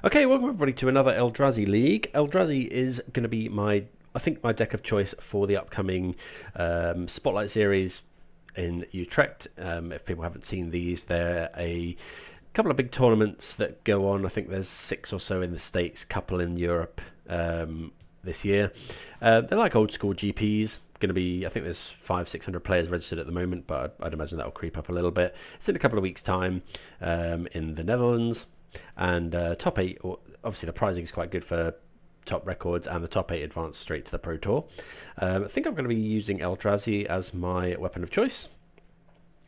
Okay, welcome everybody to another Eldrazi League. Eldrazi is going to be I think my deck of choice for the upcoming Spotlight Series in Utrecht. If people haven't seen these, they're a couple of big tournaments that go on. I think there's 6 or so in the States, couple in Europe this year. They're like old school GPs. Going to be, I think there's 500-600 players registered at the moment, but I'd imagine that'll creep up a little bit. It's in a couple of weeks' time in the Netherlands. And top 8, obviously the pricing is quite good for top records, and the top 8 advance straight to the Pro Tour. I think I'm going to be using Eldrazi as my weapon of choice.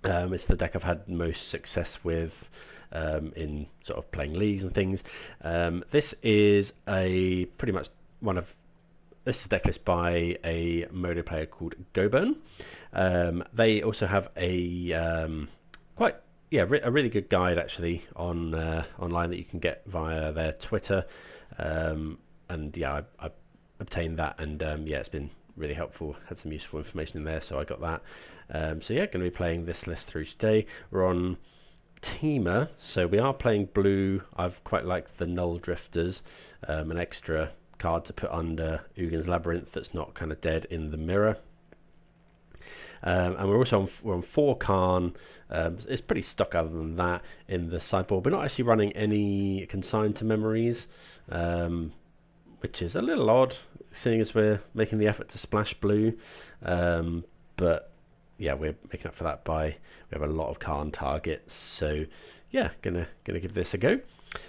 It's the deck I've had most success with in sort of playing leagues and things. This is pretty much this is a deck list by a Modo player called Goburn. They also have a a really good guide actually on online that you can get via their Twitter, and I obtained that, and it's been really helpful. Had some useful information in there, so I got that. Going to be playing this list through today. We're on Temur, so we are playing blue. I've quite liked the Nulldrifters, an extra card to put under Ugin's Labyrinth that's not kind of dead in the mirror. And we're also on 4 Karn. It's pretty stock other than that in the sideboard. We're not actually running any Consign to Memories, which is a little odd, seeing as we're making the effort to splash blue. But yeah, we're making up for that we have a lot of Karn targets. So yeah, gonna give this a go.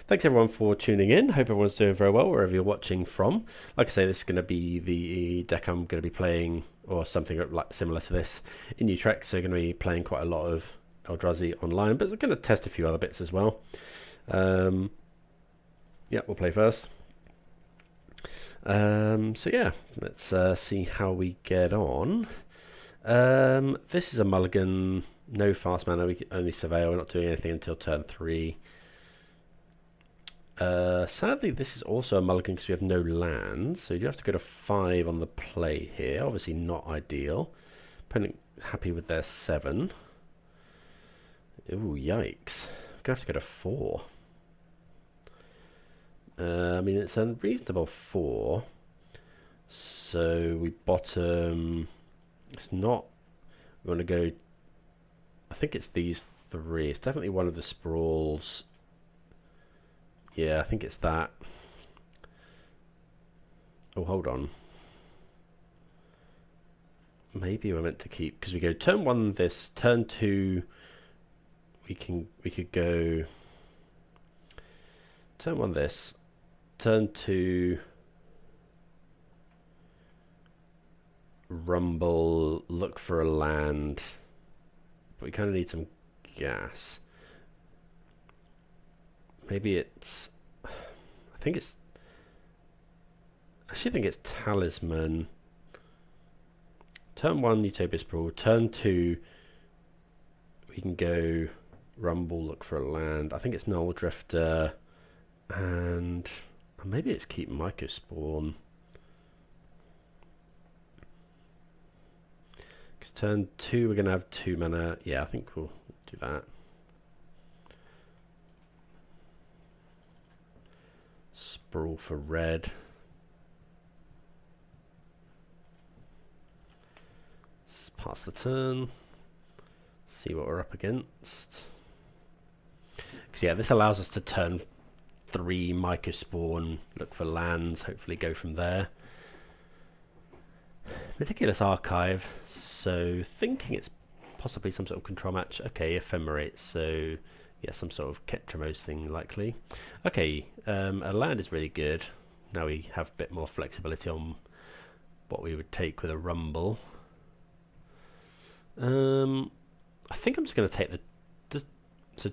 Thanks everyone for tuning in. Hope everyone's doing very well wherever you're watching from. Like I say, this is going to be the deck I'm going to be playing, or something like similar to this, in Utrecht. So going to be playing quite a lot of Eldrazi online, but I'm going to test a few other bits as well. We'll play first. Let's see how we get on. This is a mulligan, no fast mana. We can only surveil. We're not doing anything until turn 3. Sadly, this is also a mulligan because we have no lands, so you have to go to 5 on the play here. Obviously not ideal. Opponent happy with their 7. Ooh, yikes. We're going to have to go to 4. It's a reasonable 4. So we bottom... It's not... We want to go... I think it's these 3. It's definitely one of the sprawls... Yeah, I think it's that. Oh, hold on. Maybe we're meant to keep, because we go turn 1 this, turn 2 we could go turn 1 this, turn 2 rumble, look for a land, but we kind of need some gas. Maybe it's... I actually think it's Talisman. Turn 1, Utopia Sprawl. Turn 2, we can go Rumble, look for a land. I think it's Nulldrifter. And maybe it's keep Mycospawn. Because turn 2, we're going to have 2 mana. Yeah, I think we'll do that. Sprawl for red. Let's pass the turn. See what we're up against. Because yeah, this allows us to turn 3 Mycospawn, look for lands, hopefully go from there. Meticulous Archive. So thinking it's possibly some sort of control match. Okay, Ephemerate. So yeah, some sort of Ketramose thing likely. Okay, a land is really good. Now we have a bit more flexibility on what we would take with a Rumble. I think I'm just going to take so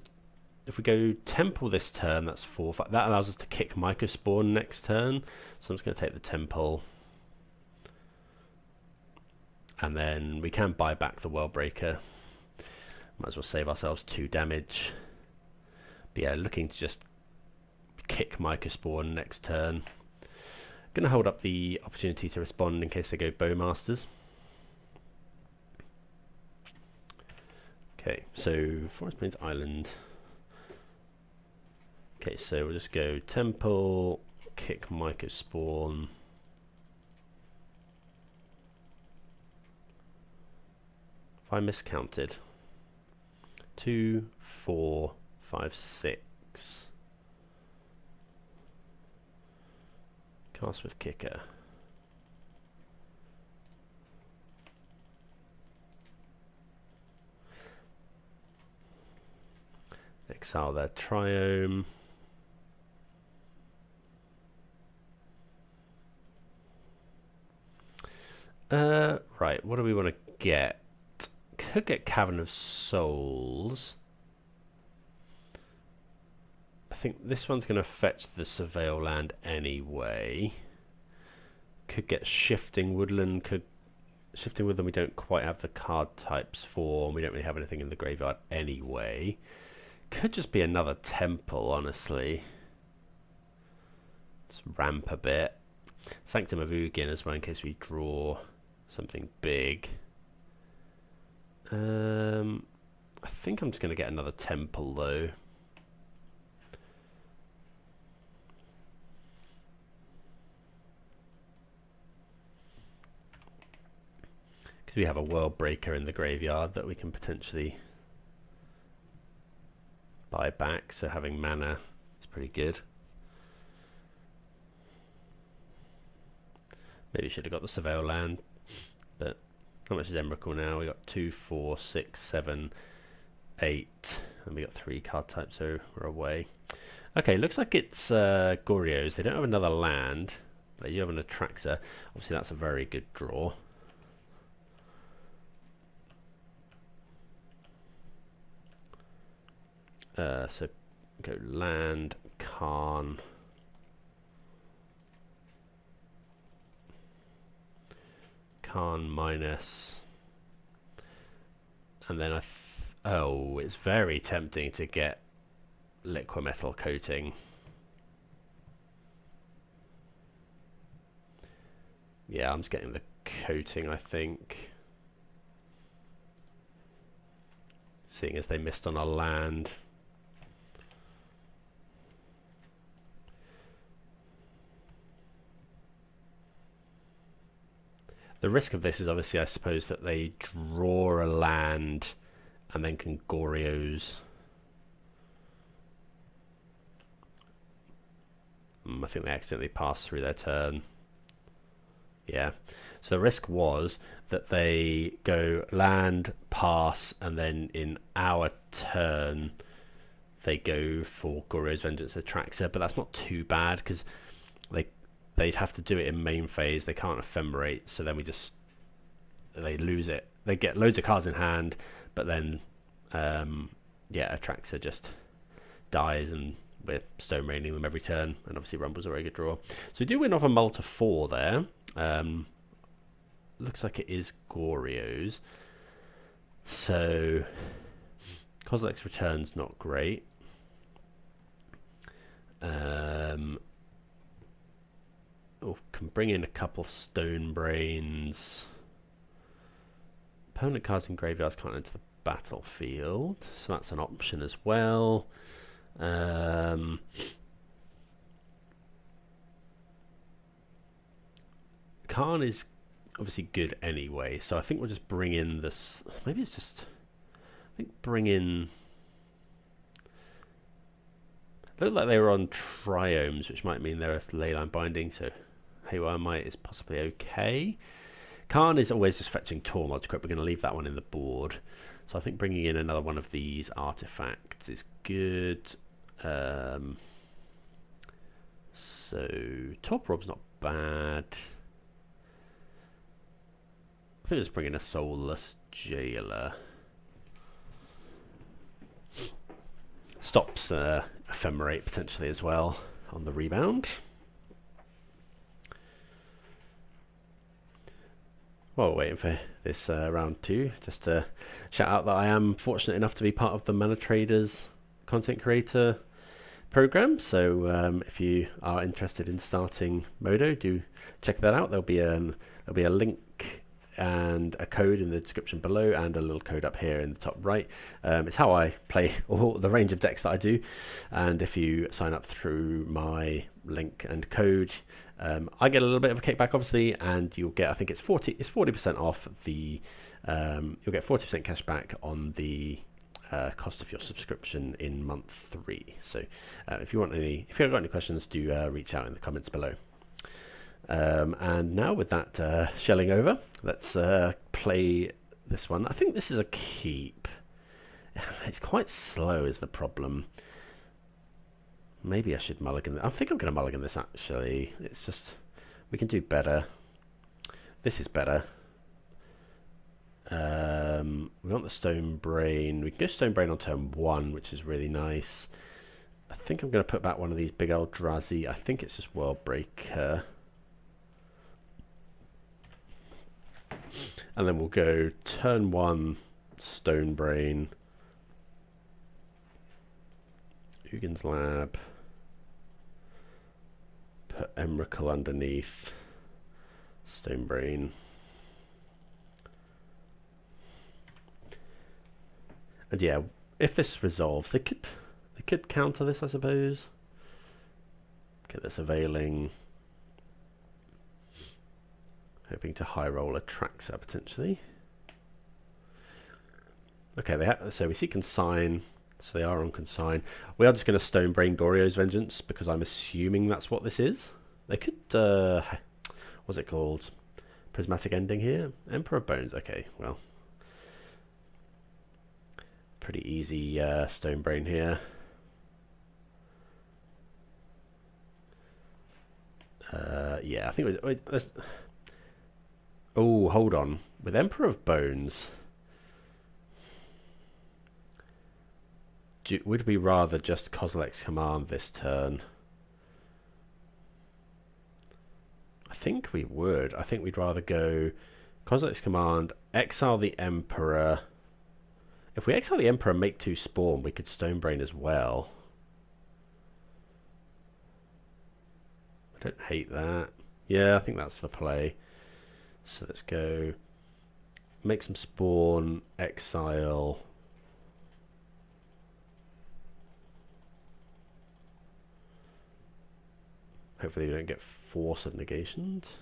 if we go Temple this turn, that's 4. That allows us to kick Mycospawn next turn. So I'm just going to take the Temple. And then we can buy back the Worldbreaker. Might as well save ourselves 2 damage. But yeah, looking to just kick Mycospawn next turn. Going to hold up the opportunity to respond in case they go Bowmasters. Okay, so Forest Plains Island. Okay, so we'll just go Temple, kick Mycospawn. If I miscounted, 2, 4, 5, 6. Cast with kicker. Exile their Triome. Right, what do we want to get? Could get Cavern of Souls. I think this one's going to fetch the Surveil land anyway. Could get Shifting Woodland. Shifting Woodland we don't quite have the card types for, and we don't really have anything in the graveyard anyway. Could just be another Temple, honestly. Let's ramp a bit. Sanctum of Ugin as well in case we draw something big. I think I'm just going to get another Temple though. Because we have a World Breaker in the graveyard that we can potentially buy back, so having mana is pretty good. Maybe should have got the Surveil land, but how much is Emrakul now? We got 2, 4, 6, 7, 8, and we got 3 card types, so we're away. Okay, looks like it's Goryos. They don't have another land. They do have an Atraxa. Obviously, that's a very good draw. So go land, Karn. Karn minus. And then oh, it's very tempting to get Liquimetal Coating. Yeah, I'm just getting the coating, I think. Seeing as they missed on a land. The risk of this is obviously, I suppose, that they draw a land and then can Goryos. I think they accidentally passed through their turn. Yeah. So the risk was that they go land, pass, and then in our turn they go for Goryos Vengeance Atraxa, but that's not too bad because they'd have to do it in main phase. They can't ephemerate, so then they lose it. They get loads of cards in hand, but then yeah, Atraxa just dies, and we're stone raining them every turn. And obviously, Rumble's a very good draw. So we do win off a Multa 4 there. Looks like it is Goryos. So Kozilek's return's not great. Oh, can bring in a couple Stone Brains. Opponent cards in graveyards can't enter the battlefield, so that's an option as well. Karn is obviously good anyway, so I think we'll just bring in this. Maybe it's just. I think bring in. Looked like they were on Triomes, which might mean they're a Leyline Binding, so Haywire Might is possibly okay. Karn is always just fetching Tormod's Crypt. We're going to leave that one in the board. So I think bringing in another one of these artifacts is good. So Top Rob's not bad. I think just bring in a Soulless Jailer. Stops Ephemerate potentially as well on the rebound. While we're waiting for this round 2, just to shout out that I am fortunate enough to be part of the Manatraders Content Creator Program. So if you are interested in starting Modo, do check that out. There'll be a link and a code in the description below, and a little code up here in the top right. It's how I play all the range of decks that I do, and if you sign up through my link and code, I get a little bit of a kickback, obviously, and you'll get, I think it's 40% off the, you'll get 40% cash back on the cost of your subscription in month 3. So if you've got any questions, do reach out in the comments below. And now with that shelling over, let's play this one. I think this is a keep. It's quite slow is the problem. Maybe I should mulligan. I think I'm going to mulligan this, actually. It's just, we can do better. This is better. We want the Stone Brain. We can go Stone Brain on turn 1, which is really nice. I think I'm going to put back one of these big Eldrazi. I think it's just World Breaker. And then we'll go turn 1, Stone Brain. Ugin's Lab. Put Emrakul underneath. Stone Brain. And yeah, if this resolves, they could counter this, I suppose. Get this availing. Hoping to high roll a Traxa potentially. Okay, so we see consign, so they are on consign. We are just going to Stone Brain Goryos Vengeance because I'm assuming that's what this is. They could, what's it called? Prismatic Ending here? Emperor of Bones. Okay, well. Pretty easy Stone Brain here. Yeah, I think it was. Oh, hold on. With Emperor of Bones, would we rather just Kozilek's Command this turn? I think we would. I think we'd rather go Kozilek's Command, exile the Emperor. If we exile the Emperor and make 2 spawn, we could Stone Brain as well. I don't hate that. Yeah, I think that's the play. So let's go make some spawn, exile. Hopefully we don't get Force of Negations.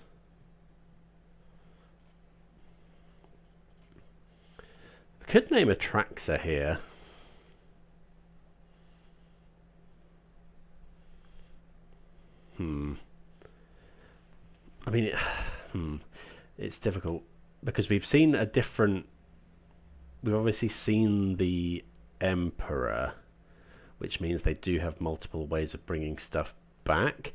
I could name a Traxa here. I mean, it's difficult because we've seen a different. We've obviously seen the Emperor, which means they do have multiple ways of bringing stuff back.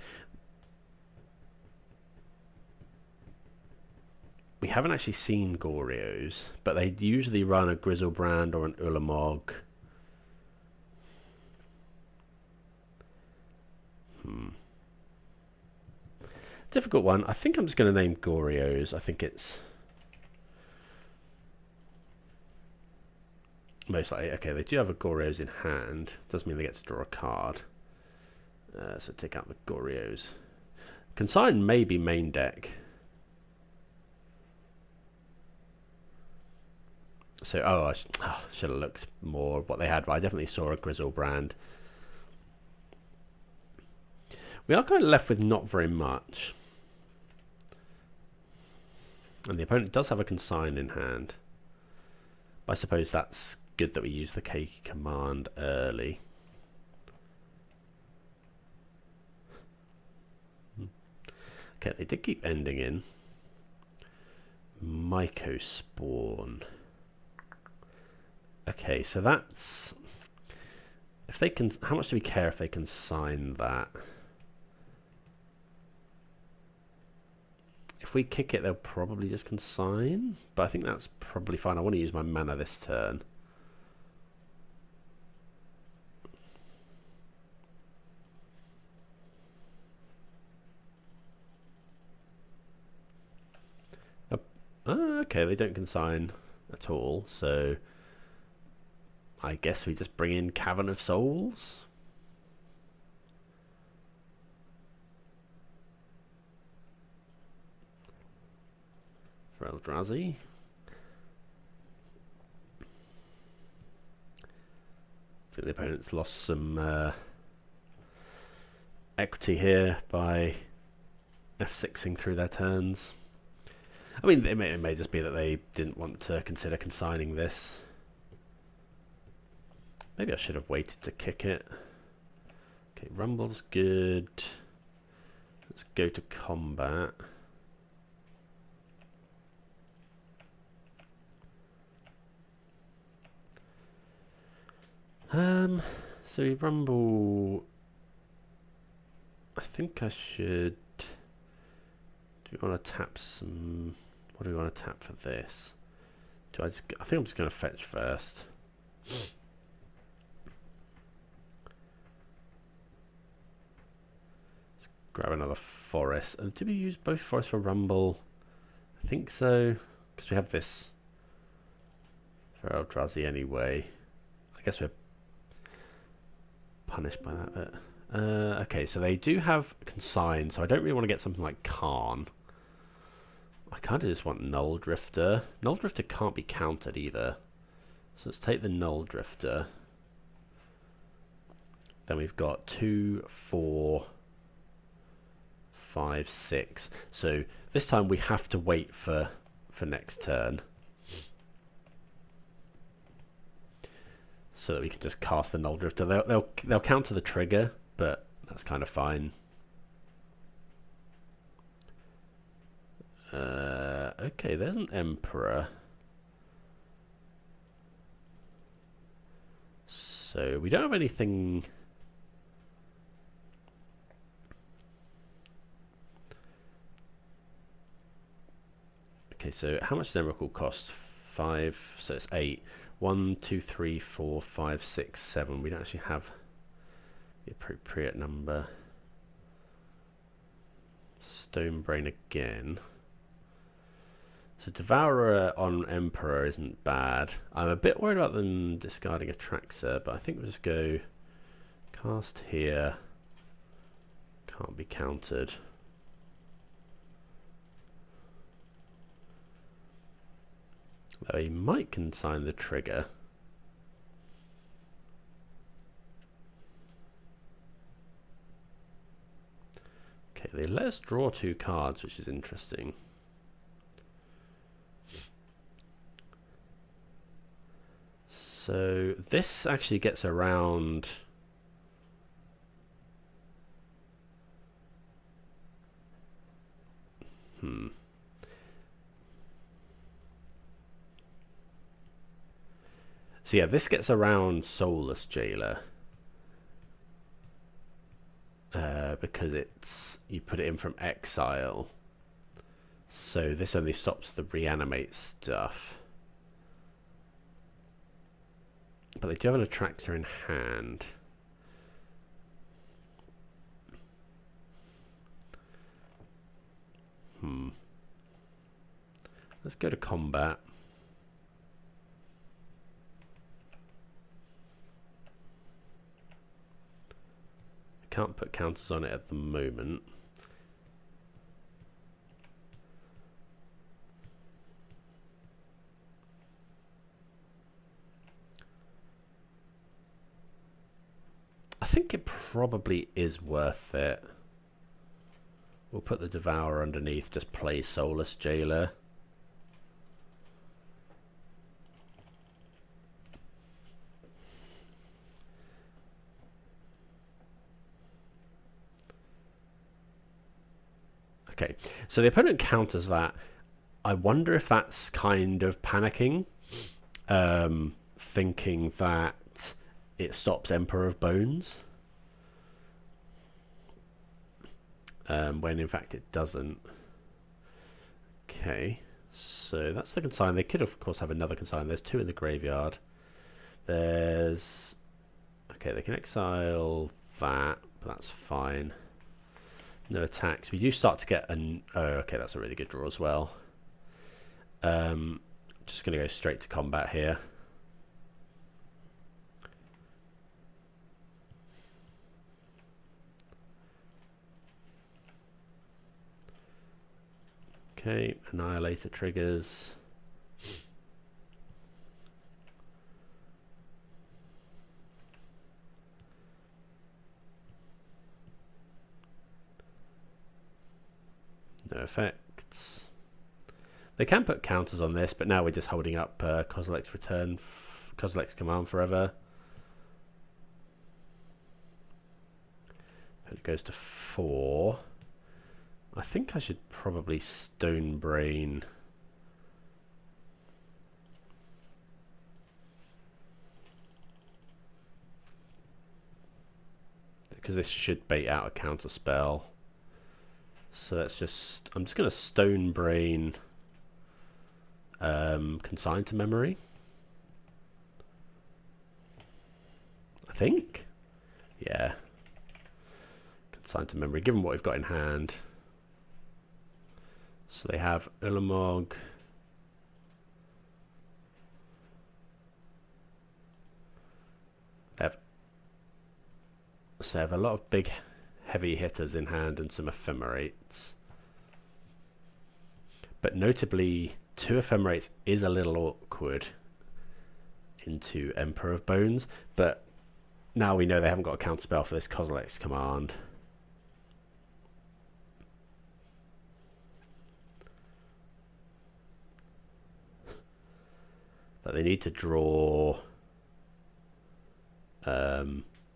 We haven't actually seen Goryos, but they usually run a Grizzlebrand or an Ulamog. Difficult one. I think I'm just going to name Goryos. I think it's most likely. Okay, they do have a Goryos in hand. Doesn't mean they get to draw a card. So take out the Goryos. Consign may be main deck. So, I should have looked more what they had, but I definitely saw a Grizzlebrand. We are kind of left with not very much. And the opponent does have a consign in hand. But I suppose that's good that we use the K command early. Okay, they did keep ending in. Mycospawn. Okay, so that's... If they can... How much do we care if they can sign that? If we kick it, they'll probably just consign. But I think that's probably fine. I want to use my mana this turn. Okay, they don't consign at all. So I guess we just bring in Cavern of Souls. for Eldrazi. I think the opponent's lost some equity here by F6ing through their turns. I mean, it may just be that they didn't want to consider consigning this. Maybe I should have waited to kick it. Okay, Rumble's good. Let's go to combat. So we Rumble. I think I should. Do we want to tap some? What do we want to tap for this? I think I'm just going to fetch first. Let's grab another forest. Did we use both forests for Rumble? I think so, because we have this for Eldrazi anyway. I guess we're punished by that bit. Okay, so they do have consign, so I don't really want to get something like Karn. I kind of just want Nulldrifter. Nulldrifter can't be countered either. So let's take the Nulldrifter. Then we've got 2, 4, 5, 6. So this time we have to wait for next turn. So that we can just cast the Nulldrifter. They'll counter the trigger, but that's kind of fine. Okay, there's an Emperor. So we don't have anything. Okay, so how much does Emrakul cost? 5, so it's 8. 1, 2, 3, 4, 5, 6, 7. We don't actually have the appropriate number. Stonebrain again. So Devourer on Emperor isn't bad. I'm a bit worried about them discarding a Traxxer, but I think we'll just go cast here. Can't be countered. Though he might consign the trigger. Okay, they let us draw 2 cards, which is interesting. So this actually gets around. So yeah, this gets around Soulless Jailer. Because you put it in from exile. So this only stops the reanimate stuff. But they do have an Attractor in hand. Let's go to combat. I can't put counters on it at the moment. I think it probably is worth it. We'll put the Devourer underneath, just play Soulless Jailer. Okay, so the opponent counters that. I wonder if that's kind of panicking, thinking that it stops Emperor of Bones, when in fact it doesn't. Okay, so that's the consign. They could of course have another consign. There's 2 in the graveyard. There's... Okay, they can exile that, but that's fine. No attacks. We do start to get an... Oh, okay, that's a really good draw as well. Just going to go straight to combat here. Okay, Annihilator triggers. No effects. They can put counters on this, but now we're just holding up Kozilek's return, Kozilek's command forever. It goes to 4. I think I should probably Stone Brain. Because this should bait out a counter spell. So that's just, I'm just going to Stone Brain Consign to Memory. I think. Yeah. Consign to Memory, given what we've got in hand. So they have Ulamog. They have a lot of big heavy hitters in hand and some ephemerates. But notably, 2 ephemerates is a little awkward into Emperor of Bones. But now we know they haven't got a counterspell for this Kozilek's command. That they need to draw.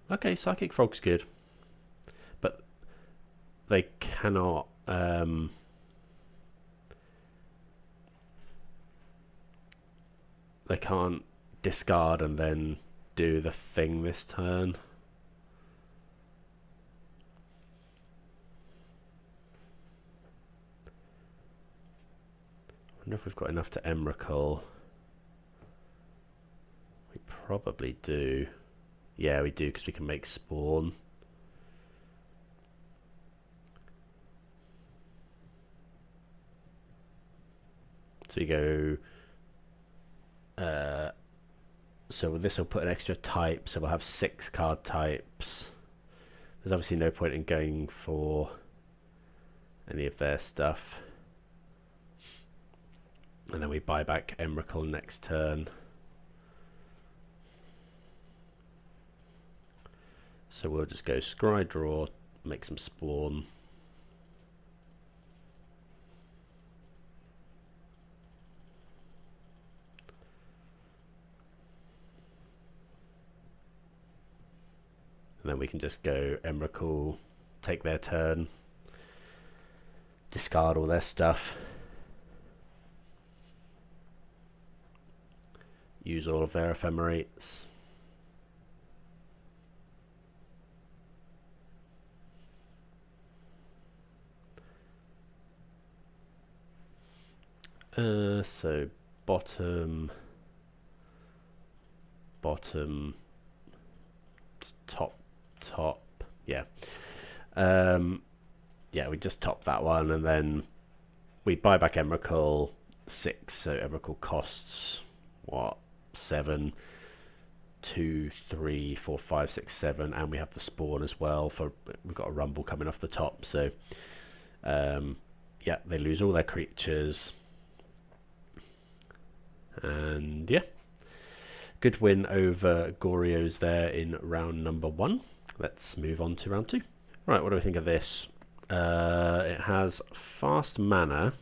Okay, Psychic Frog's good, but they cannot. They can't discard and then do the thing this turn. I wonder if we've got enough to Emrakul. We probably do. Yeah, we do, because we can make Spawn. So you go... so this will put an extra type, so we'll have 6 card types. There's obviously no point in going for any of their stuff. And then we buy back Emrakul next turn. So we'll just go Scry Draw, make some Spawn. And then we can just go Emrakul, take their turn, discard all their stuff, use all of their ephemerates. So bottom, top, yeah. Yeah, we just top that one, and then we buy back Emrakul 6. So Emrakul costs what, 7, 2, 3, 4, 5, 6, 7, and we have the Spawn as well. For we've got a Rumble coming off the top, so yeah, they lose all their creatures. And yeah, good win over Goryos there in round number 1. Let's move on to round 2. Right, what do we think of this? It has fast mana.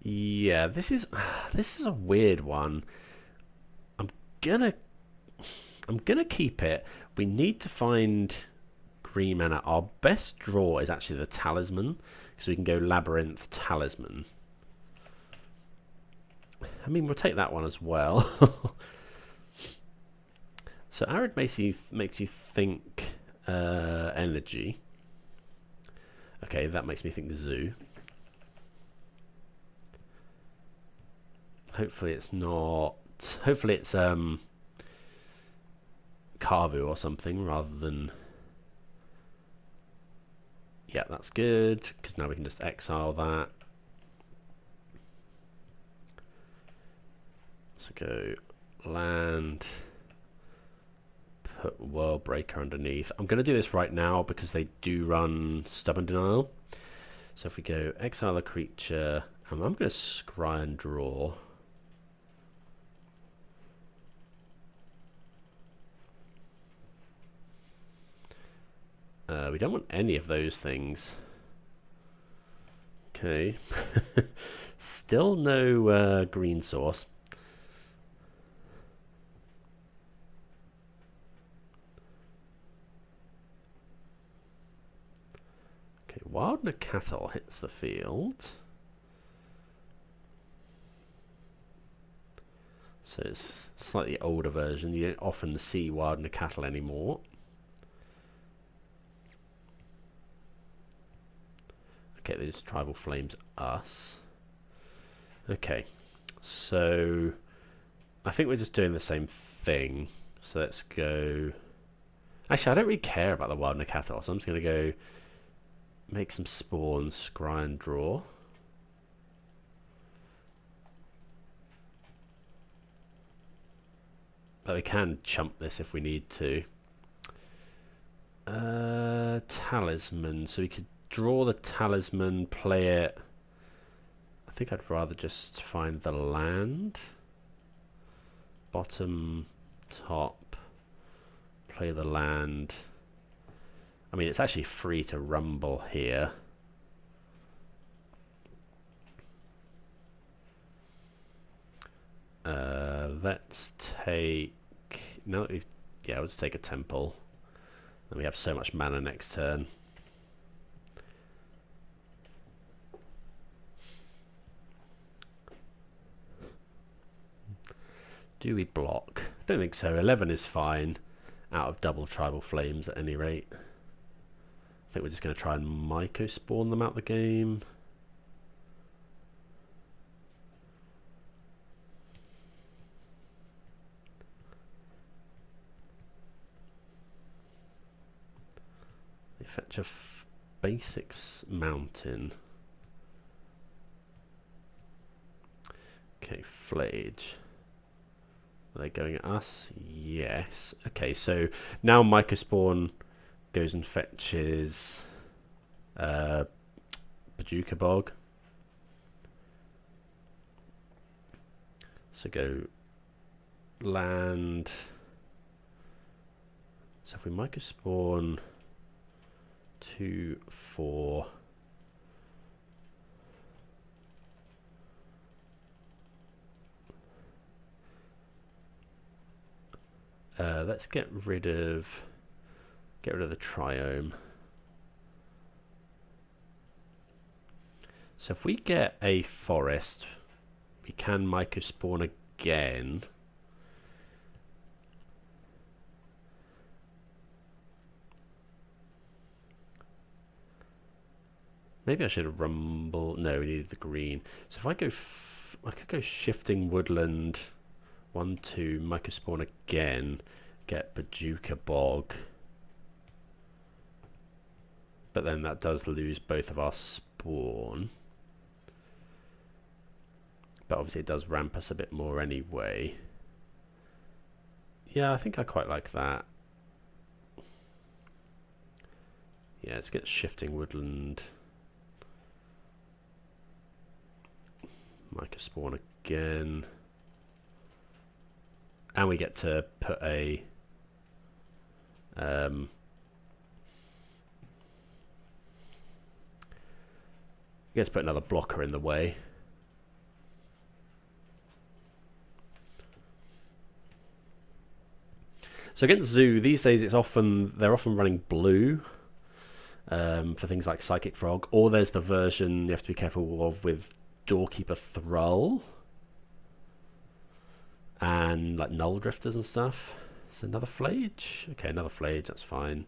Yeah, this is a weird one. I'm gonna keep it. We need to find green mana. Our best draw is actually the Talisman, so we can go Labyrinth Talisman. I mean, we'll take that one as well. So Arid makes you think energy. Okay, that makes me think zoo. Hopefully it's not. Hopefully it's Carvu or something rather than. Yeah, that's good, because now we can just exile that. So go land, put Worldbreaker underneath. I'm going to do this right now because they do run Stubborn Denial. So if we go exile a creature, and I'm going to scry and draw. We don't want any of those things. Okay. Still no green source. Okay, Wildner Cattle hits the field. So it's a slightly older version. You don't often see Wildner Cattle anymore. Okay, these Tribal Flames us. Okay, so I think we're just doing the same thing. So let's go... Actually, I don't really care about the Wildner Cattle, so I'm just going to go make some spawns, scry and draw. But we can chump this if we need to. Talisman, so we could draw the talisman, play it. I think I'd rather just find the land. Bottom, top, play the land. I mean, it's actually free to rumble here. Let's take... No, yeah, let's take a temple. And we have so much mana next turn. Do we block? Don't think so. 11 is fine. Out of double Tribal Flames at any rate. I think we're just going to try and Mycospawn them out the game. They fetch a basics mountain. Okay, Flage. Are they going at us? Yes. Okay, so now Mycospawn goes and fetches Bojuka Bog. So go land. So if we Mycospawn 2, 4. Let's get rid of the Triome. So if we get a forest, we can Mycospawn again. Maybe I should have rumble. No, we needed the green. So if I go, I could go Shifting Woodland. 1, 2, Mycospawn again. Get Bojuka Bog. But then that does lose both of our spawn. But obviously it does ramp us a bit more anyway. Yeah, I think I quite like that. Yeah, let's get Shifting Woodland. Mycospawn again. And we get to put a let's put another blocker in the way. So against Zoo these days, they're often running blue for things like Psychic Frog, or there's the version you have to be careful of with Doorkeeper Thrall and like Nulldrifters and stuff. So another Flage. Okay, another Flage. That's fine.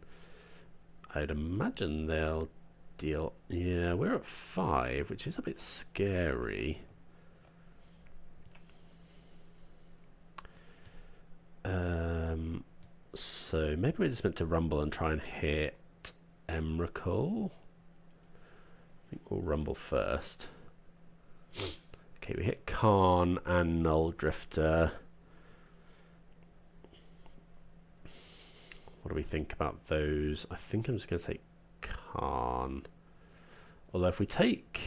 I'd imagine they'll deal. Yeah, we're at 5, which is a bit scary. So maybe we're just meant to rumble and try and hit Emrakul. I think we'll rumble first. Okay, we hit Karn and Nulldrifter. What do we think about those? I think I'm just going to take Karn. Although if we take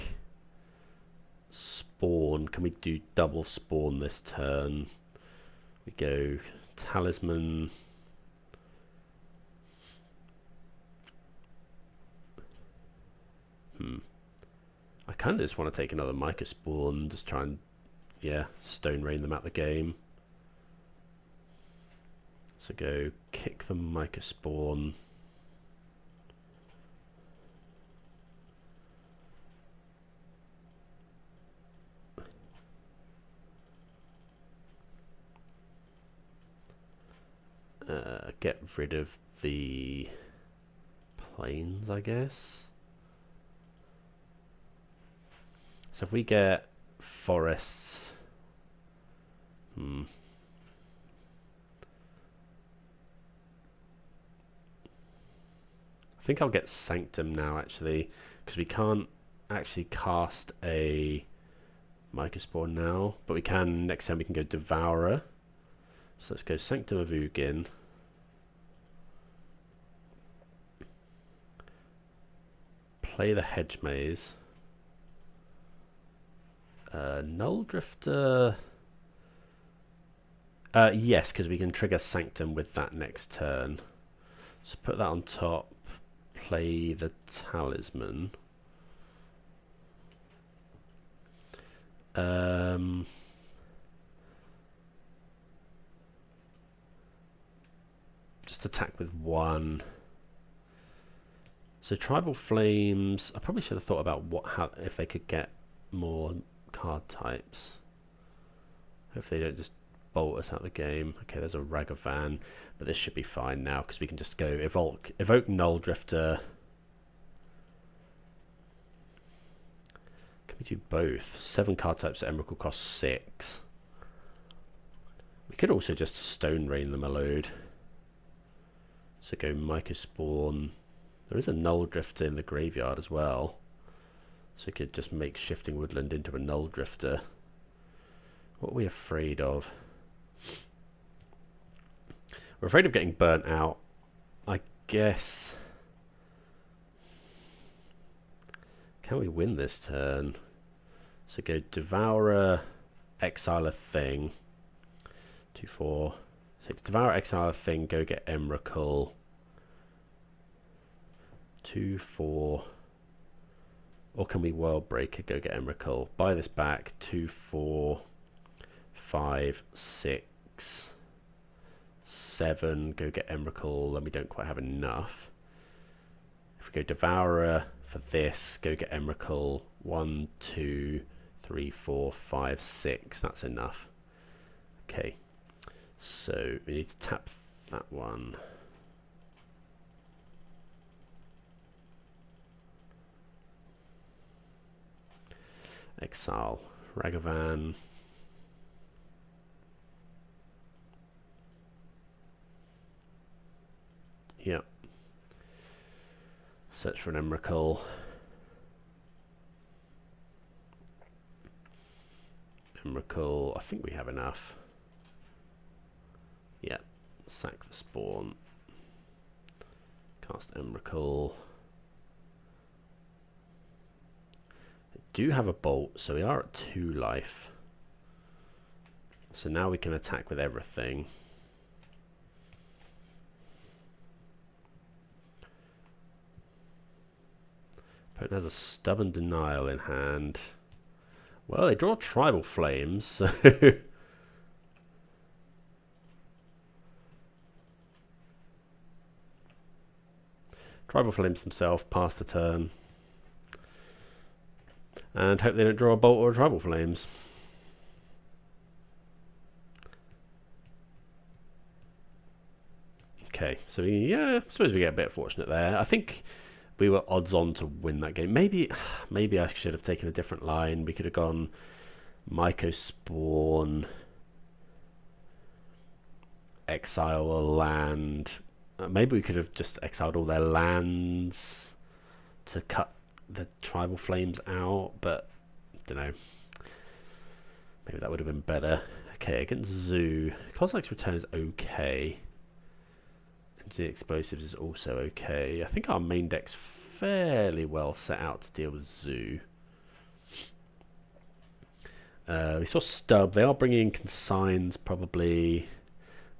spawn, can we do double spawn this turn? We go talisman. I kind of just want to take another Mycospawn, just try and, yeah, stone rain them out the game. So go kick the Mycospawn. Get rid of the plains, I guess. So if we get forests, I think I'll get Sanctum now, actually, because we can't actually cast a Mycospawn now, but we can, next time we can go Devourer. So let's go Sanctum of Ugin. Play the Hedge Maze. Nulldrifter. Yes, because we can trigger Sanctum with that next turn. So put that on top. Play the Talisman. Just attack with one. So Tribal Flames. I probably should have thought about how if they could get more card types. If they don't just bolt us out of the game. Okay, there's a Ragavan, but this should be fine now because we can just go evoke Nulldrifter. Can we do both? 7 card types at Emrakul cost 6. We could also just stone rain them a load. So go Mycospawn. There is a Nulldrifter in the graveyard as well. So we could just make Shifting Woodland into a Nulldrifter. What are we afraid of? We're afraid of getting burnt out, I guess. Can we win this turn? So go Devourer, exile a thing. 2, 4, 6. Devourer, exile a thing, go get Emrakul. 2, 4. Or can we World Breaker, go get Emrakul? Buy this back. 2, 4, 5, 6, 7. Go get Emrakul, and we don't quite have enough. If we go Devourer for this, go get Emrakul. 1, 2, 3, 4, 5, 6. That's enough. Okay. So we need to tap that one. Exile Ragavan. Yep. Search for an Emrakul. Emrakul, I think we have enough. Yeah. Sack the spawn. Cast Emrakul. Do have a bolt, so we are at 2 life. So now we can attack with everything. Opponent has a Stubborn Denial in hand. Well, they draw Tribal Flames, so Tribal Flames themselves pass the turn. And hope they don't draw a bolt or a Tribal Flames. Okay, so yeah, I suppose we get a bit fortunate there. I think we were odds on to win that game. Maybe I should have taken a different line. We could have gone Mycospawn, exile a land. Maybe we could have just exiled all their lands to cut the Tribal Flames out, but I don't know. Maybe that would have been better. Okay, against Zoo, Kozilek's return is okay. The explosives is also okay. I think our main deck's fairly well set out to deal with Zoo. We saw Stub. They are bringing in consigns, probably.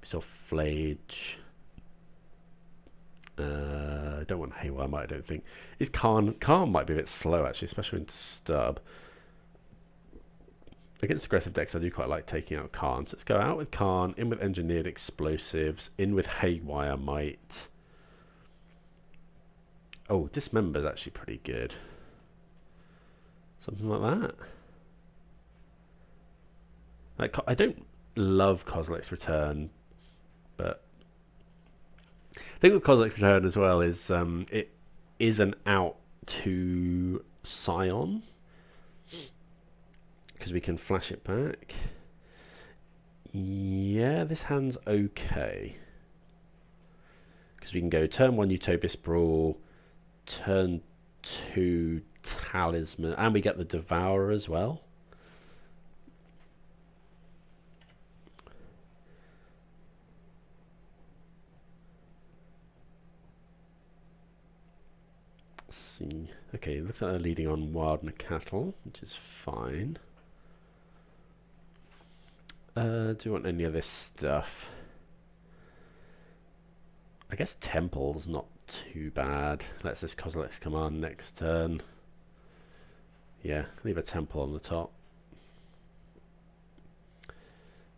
We saw Flage. I don't want Haywire Might, I don't think. Is Karn might be a bit slow, actually, especially into Stub. Against aggressive decks, I do quite like taking out Karn. So let's go out with Karn, in with Engineered Explosives, in with Haywire Might. Oh, Dismember is actually pretty good. Something like that. Like, I don't love Kozilek's Return, but the thing with Kozilek's Return as well is it is an out to Scion, because we can flash it back. Yeah, this hand's okay, because we can go turn 1 Utopia Sprawl, turn 2 Talisman, and we get the Devourer as well. See. Okay, looks like they're leading on Wildner Cattle, which is fine. Do you want any of this stuff? I guess Temple's not too bad. Let's this Kozilek's command next turn. Yeah, leave a Temple on the top.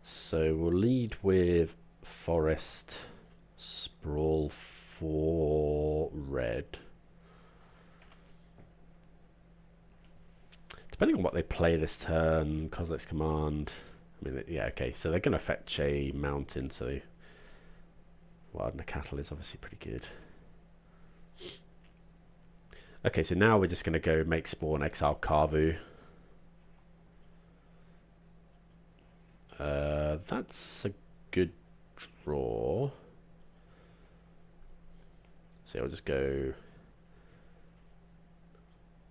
So we'll lead with Forest Sprawl for red. Depending on what they play this turn, Kozilek's command. I mean, yeah, okay. So they're going to fetch a mountain. So Wildner Cattle is obviously pretty good. Okay, so now we're just going to go make spawn, exile Kavu. That's a good draw. So I'll just go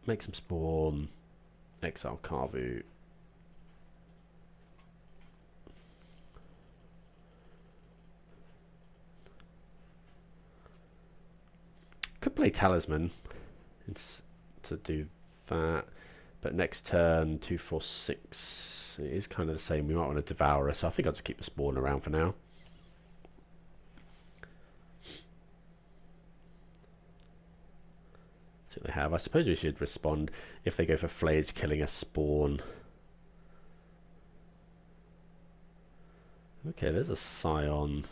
make some spawn, exile Kavu. Could play Talisman to do that, but next turn 2, 4, 6 it is kind of the same. We might want to Devourer, so I think I'll just keep the spawn around for now. See what they have. I suppose we should respond if they go for Flage killing a spawn. Okay, there's a Scion.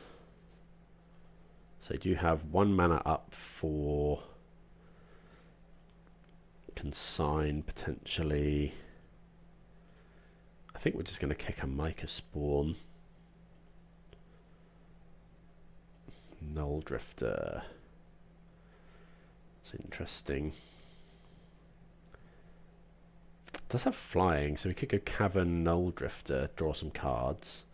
So do you have 1 mana up for Consign potentially? I think we're just going to kick a Mycospawn. Nulldrifter. It's interesting. It does have flying, so we could go Cavern Nulldrifter, draw some cards.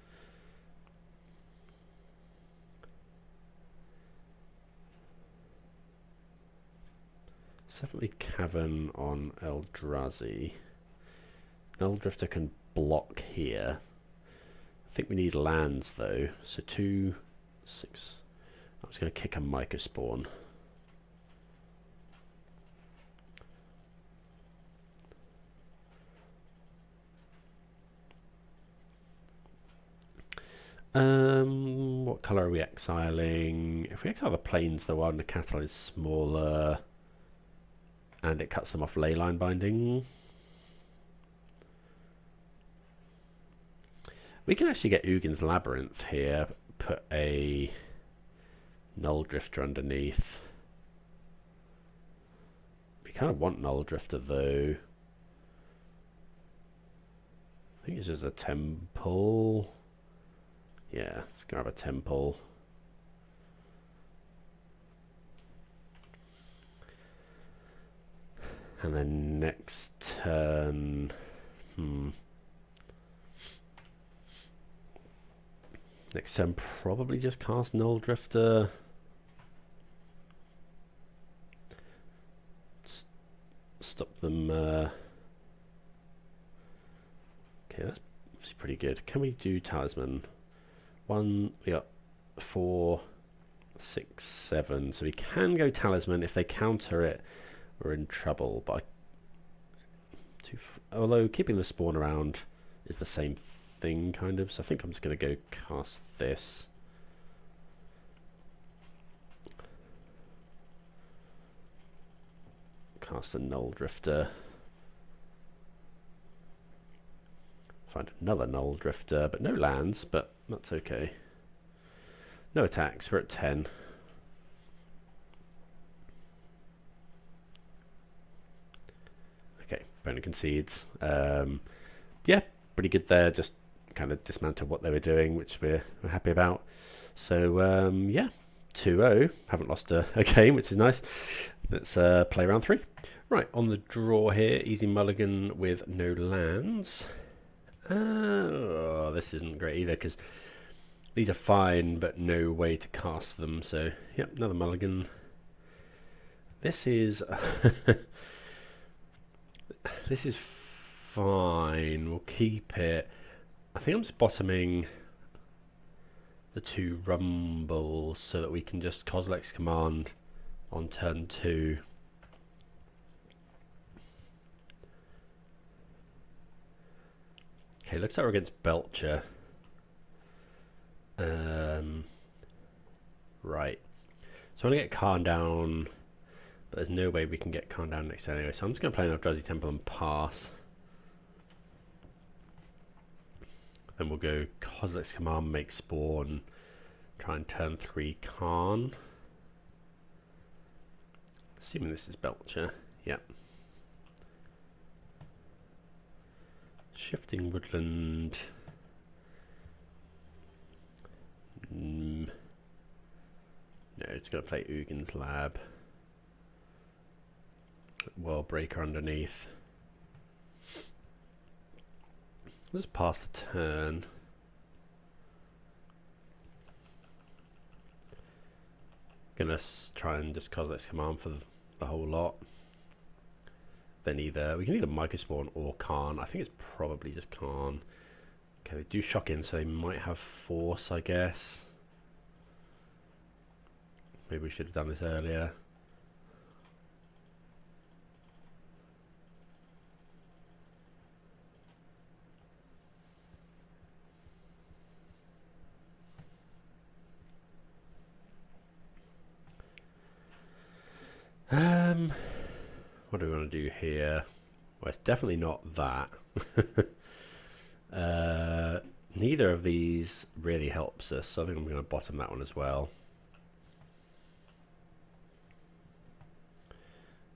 Definitely Cavern on Eldrazi. Nulldrifter can block here. I think we need lands though. So 2, 6. I'm just going to kick a Mycospawn. What colour are we exiling? If we exile the plains, the Wildner Cattle is smaller. And it cuts them off Leyline Binding. We can actually get Ugin's Labyrinth here. Put a Nulldrifter underneath. We kind of want Nulldrifter though. I think it's just a Temple. Yeah, let's grab a Temple. And then next turn, next turn probably just cast Nulldrifter. Stop them. Okay, that's obviously pretty good. Can we do Talisman? 1, we got 4, 6, 7. So we can go Talisman if they counter it we're in trouble. But although keeping the spawn around is the same thing, kind of. So I think I'm just going to go cast this. Cast a Nulldrifter. Find another Nulldrifter, but no lands, but that's okay. No attacks, we're at 10. Okay, opponent concedes. Yeah, pretty good there, just kind of dismantled what they were doing, which we're happy about. So, yeah, 2-0. Haven't lost a game, which is nice. Let's play round 3. Right, on the draw here, easy mulligan with no lands. Oh, this isn't great either, because these are fine, but no way to cast them. So, yep, another mulligan. This is... this is fine. We'll keep it. I think I'm just bottoming the 2 rumbles so that we can just Kozilek's command on turn 2. Okay, looks like we're against Belcher. Right. So I want to get Karn down, but there's no way we can get Karn down next turn anyway. So I'm just going to play an Eldrazi Temple and pass. Then we'll go Kozilek's command, make spawn, try and turn 3 Karn. Assuming this is Belcher. Yep. Shifting Woodland. No, it's going to play Ugin's Lab. World Breaker underneath. Let's pass the turn. Gonna try and just Kozilek's command for the whole lot. Then we can either Mycospawn or Karn. I think it's probably just Karn. Okay, they do shock in, so they might have force, I guess. Maybe we should have done this earlier. What do we want to do here? Well, it's definitely not that. Neither of these really helps us, so I think I'm going to bottom that one as well.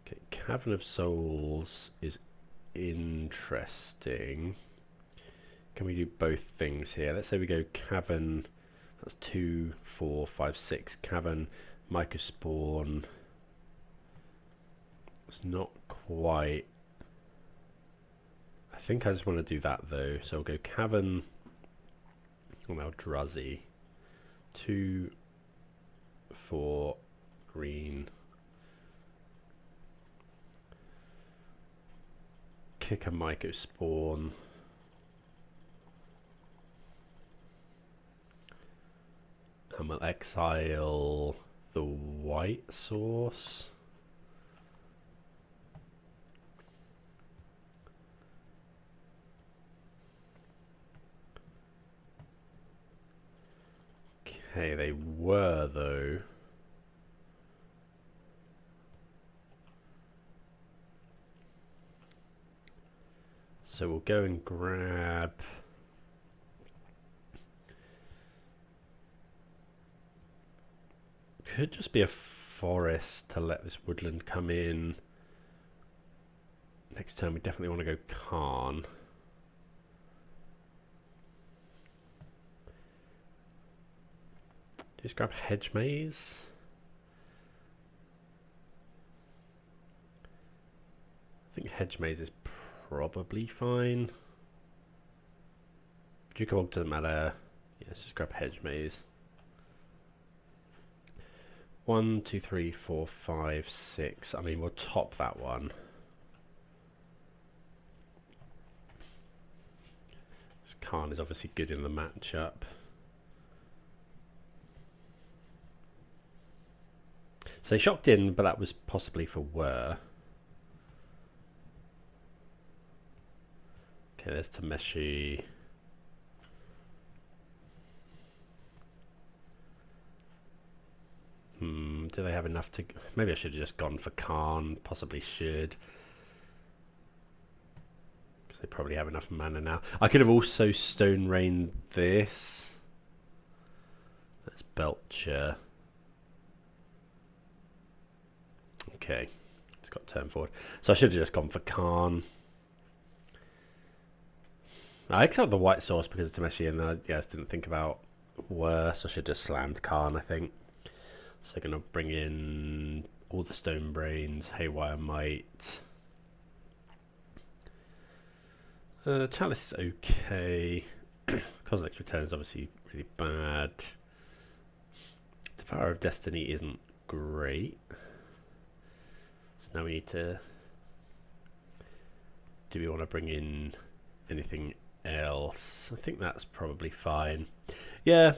Okay, Cavern of Souls is interesting. Can we do both things here? Let's say we go Cavern, that's 2, 4, 5, 6. Cavern, Mycospawn. It's not quite. I think I just want to do that though. So we'll go Cavern on Eldrazi. 2, 4, green. Kick a Mycospawn. And we'll exile the white source. Okay, they were though. So we'll go and grab. Could just be a forest to let this woodland come in. Next turn we definitely want to go Karn. Just grab Hedge Maze. I think Hedge Maze is probably fine. Bojuka Bog doesn't matter. Yeah, let's just grab Hedge Maze. 1, 2, 3, 4, 5, 6. I mean, we'll top that one. This Karn is obviously good in the matchup. So they shocked in, but that was possibly for Whir. Okay, there's Tameshi. Do they have enough to... Maybe I should have just gone for Karn. Possibly should. Because they probably have enough mana now. I could have also Stone Rained this. That's Belcher. Okay. It's got turn forward. So I should have just gone for Karn. I accept the white source because of Tameshi, and I just didn't think about worse. I should have just slammed Karn, I think. So going to bring in all the Stone Brains, Haywire Might. Chalice is okay. Kozilek's Return is obviously really bad. Devourer of Destiny isn't great. So now we need to... Do we want to bring in anything else? I think that's probably fine. Yeah.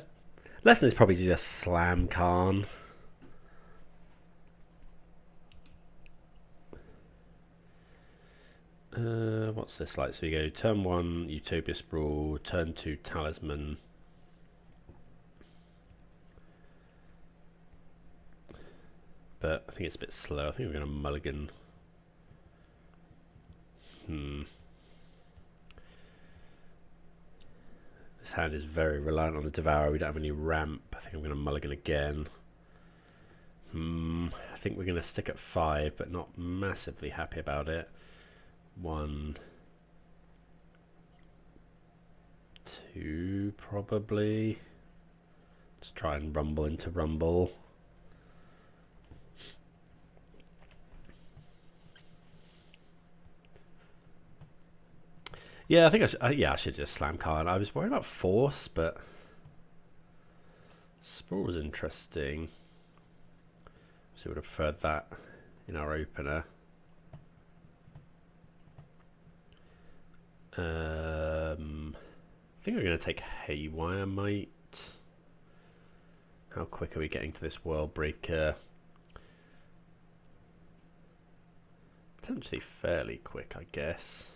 Lesson is probably to just slam Karn. What's this like? So we go turn 1, Utopia Sprawl, turn 2, Talisman. But I think it's a bit slow. I think we're going to mulligan. This hand is very reliant on the Devourer. We don't have any ramp. I think I'm going to mulligan again. I think we're going to stick at 5, but not massively happy about it. 1, 2, probably. Let's try and rumble into rumble. Yeah, I think I should just slam Karn. I was worried about force, but Sprawl was interesting. So we would have preferred that in our opener. I think we're going to take Haywire Might. How quick are we getting to this World Breaker? Potentially fairly quick, I guess.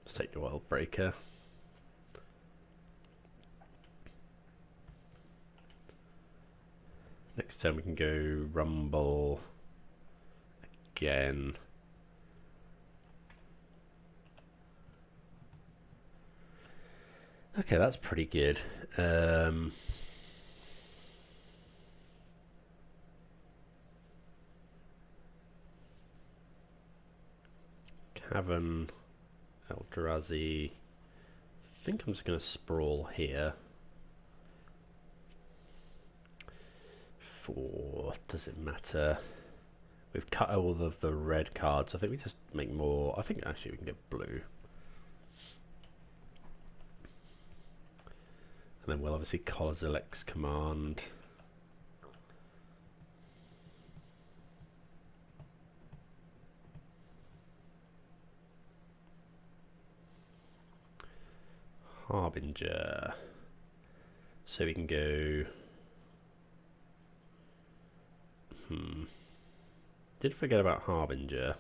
Let's take the World Breaker. Next turn we can go Rumble again. Okay, that's pretty good. Cavern, Eldrazi. I think I'm just going to Sprawl here. Does it matter? We've cut all of the red cards. I think we just make more. I think actually we can get blue. And then we'll obviously Kozilek's command. Harbinger. So we can go... Did forget about Harbinger.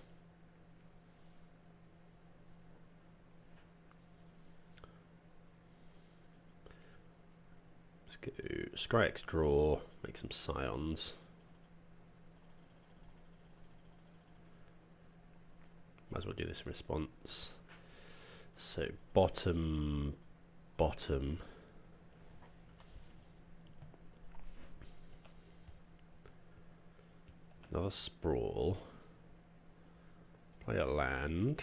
Let's go Scryx draw, make some Scions. Might as well do this in response. So bottom. Another Sprawl. Play a land.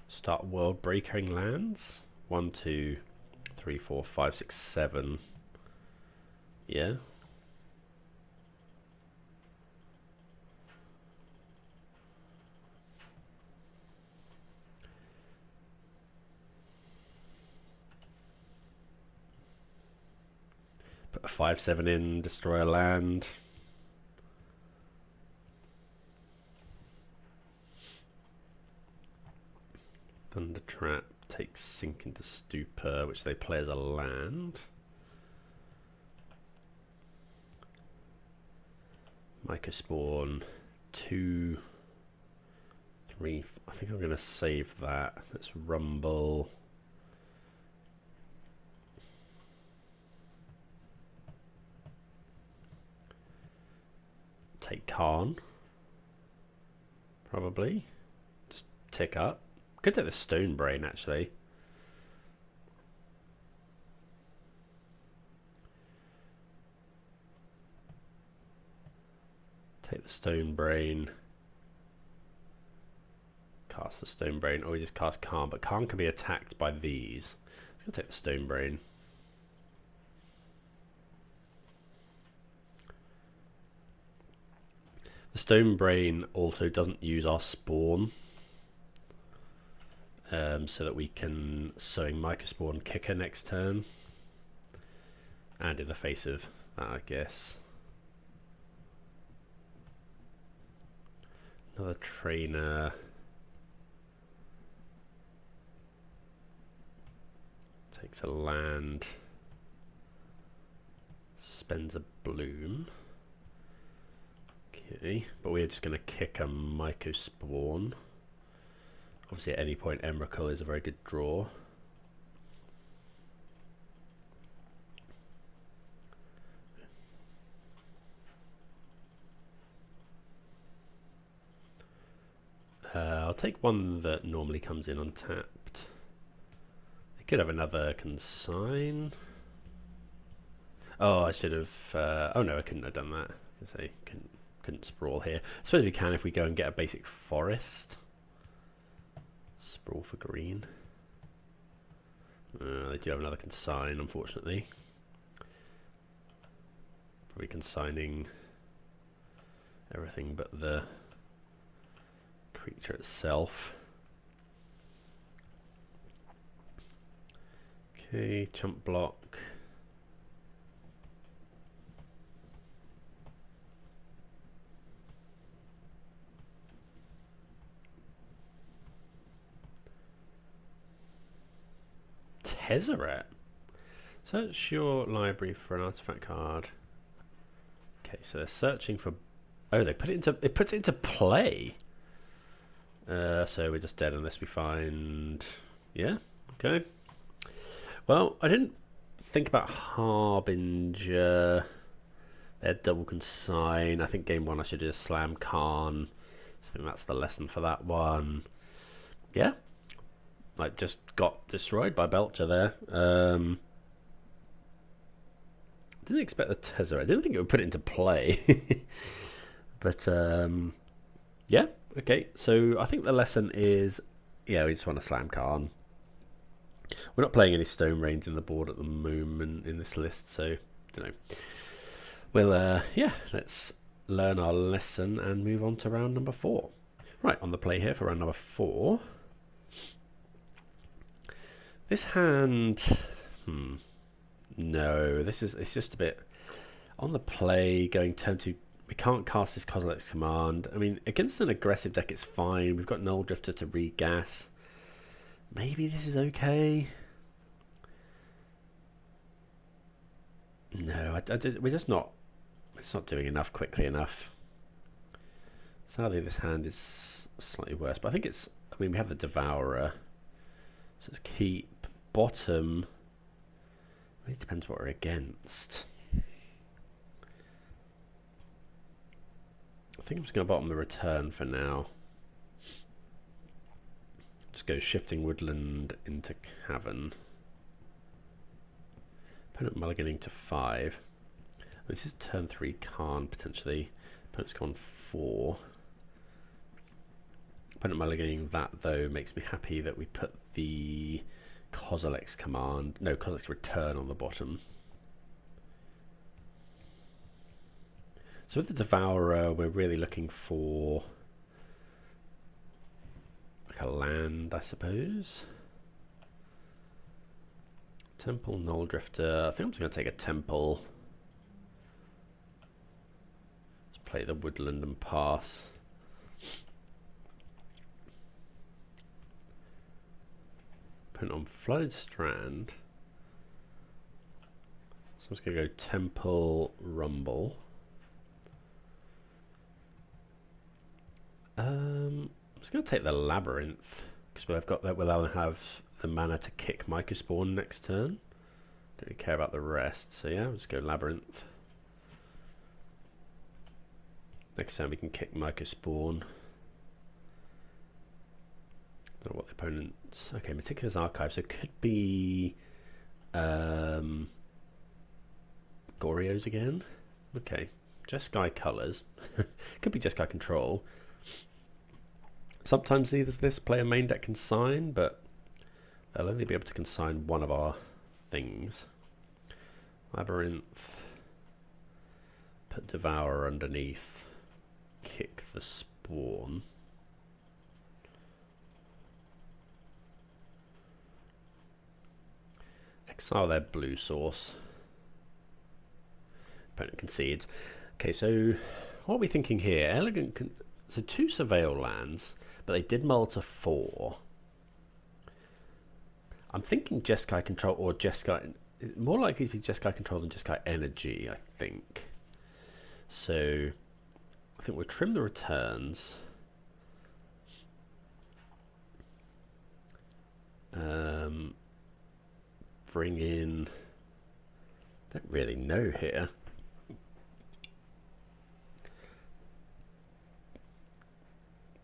Start world breaking lands. 1, 2, 3, 4, 5, 6, 7. Yeah. Put a 5/7 in, destroy a land. Thunder Trap takes Sink into Stupor, which they play as a land. Mycospawn 2, I think I'm going to save that. Let's rumble. Take Karn. Probably. Just tick up. Could take the Stone Brain actually. Take the Stone Brain. Cast the Stone Brain. Or we just cast Karn. But Karn can be attacked by these. Let's go take the Stone Brain. The Stone Brain also doesn't use our spawn. So that we can Sowing Mycospawn kicker next turn. And in the face of that, I guess. Another trainer. Takes a land. Spends a bloom. Okay, but we're just going to kick a Mycospawn. Obviously at any point Emrakul is a very good draw. I'll take one that normally comes in untapped. I could have another consign. Oh, I should have... oh no, I couldn't have done that. I say couldn't sprawl here. I suppose we can if we go and get a basic forest. Sprawl for green. They do have another consign, unfortunately. Probably consigning everything but the creature itself. Okay, chump block. Tezzeret. Search your library for an artifact card. Okay, so they're searching for... Oh, they put it into... It puts it into play. So we're just dead unless we find... Yeah, okay. Well, I didn't think about Harbinger. They had double consign. I think game one I should just slam Karn. I think that's the lesson for that one. Yeah. Like, just got destroyed by Belcher there. Didn't expect the Tezzeret. I didn't think it would put it into play. But, yeah. Okay, so I think the lesson is, yeah, we just want to slam Karn. We're not playing any Stone Rains in the board at the moment in this list, so, don't know. Well, yeah, let's learn our lesson and move on to round number 4. Right, on the play here for round number 4. This hand, no, it's just a bit on the play, going turn 2. We can't cast this Kozilek's command. I mean, against an aggressive deck, it's fine. We've got Nulldrifter to regas. Maybe this is okay. No, we're just not. It's not doing enough quickly enough. Sadly, this hand is slightly worse, but I think it's. I mean, we have the Devourer, so let's keep bottom. It depends what we're against. I think I'm just going to bottom the return for now. Just go Shifting Woodland into Cavern. Opponent mulliganing to 5. This is turn 3 Karn potentially. Opponent's gone 4. Opponent mulliganing that though makes me happy that we put the Kozilek's command, no, Kozilek's return on the bottom. So with the Devourer, we're really looking for like a land, I suppose. Temple, Nulldrifter. I think I'm just going to take a Temple. Let's play the Woodland and pass. Put on Flooded Strand. So I'm just going to go Temple, Rumble. I'm just just going to take the Labyrinth, because we've got that. We'll have the mana to kick Mycospawn next turn. Don't really care about the rest, so yeah, we'll just go Labyrinth. Next time we can kick Mycospawn. Don't know what the opponent's... Okay, Meticulous Archive, so it could be Goryos again. Okay, Jeskai Colours. Could be Jeskai Control. Sometimes this player main deck consign, but they'll only be able to consign one of our things. Labyrinth. Put Devourer underneath. Kick the Spawn. Exile their blue source. Opponent concedes. Okay, so what are we thinking here? Elegant. So 2 Surveil lands, but they did mull to 4. I'm thinking Jeskai Control or Jeskai. More likely to be Jeskai Control than Jeskai Energy, I think. So I think we'll trim the returns. Bring in... Don't really know here.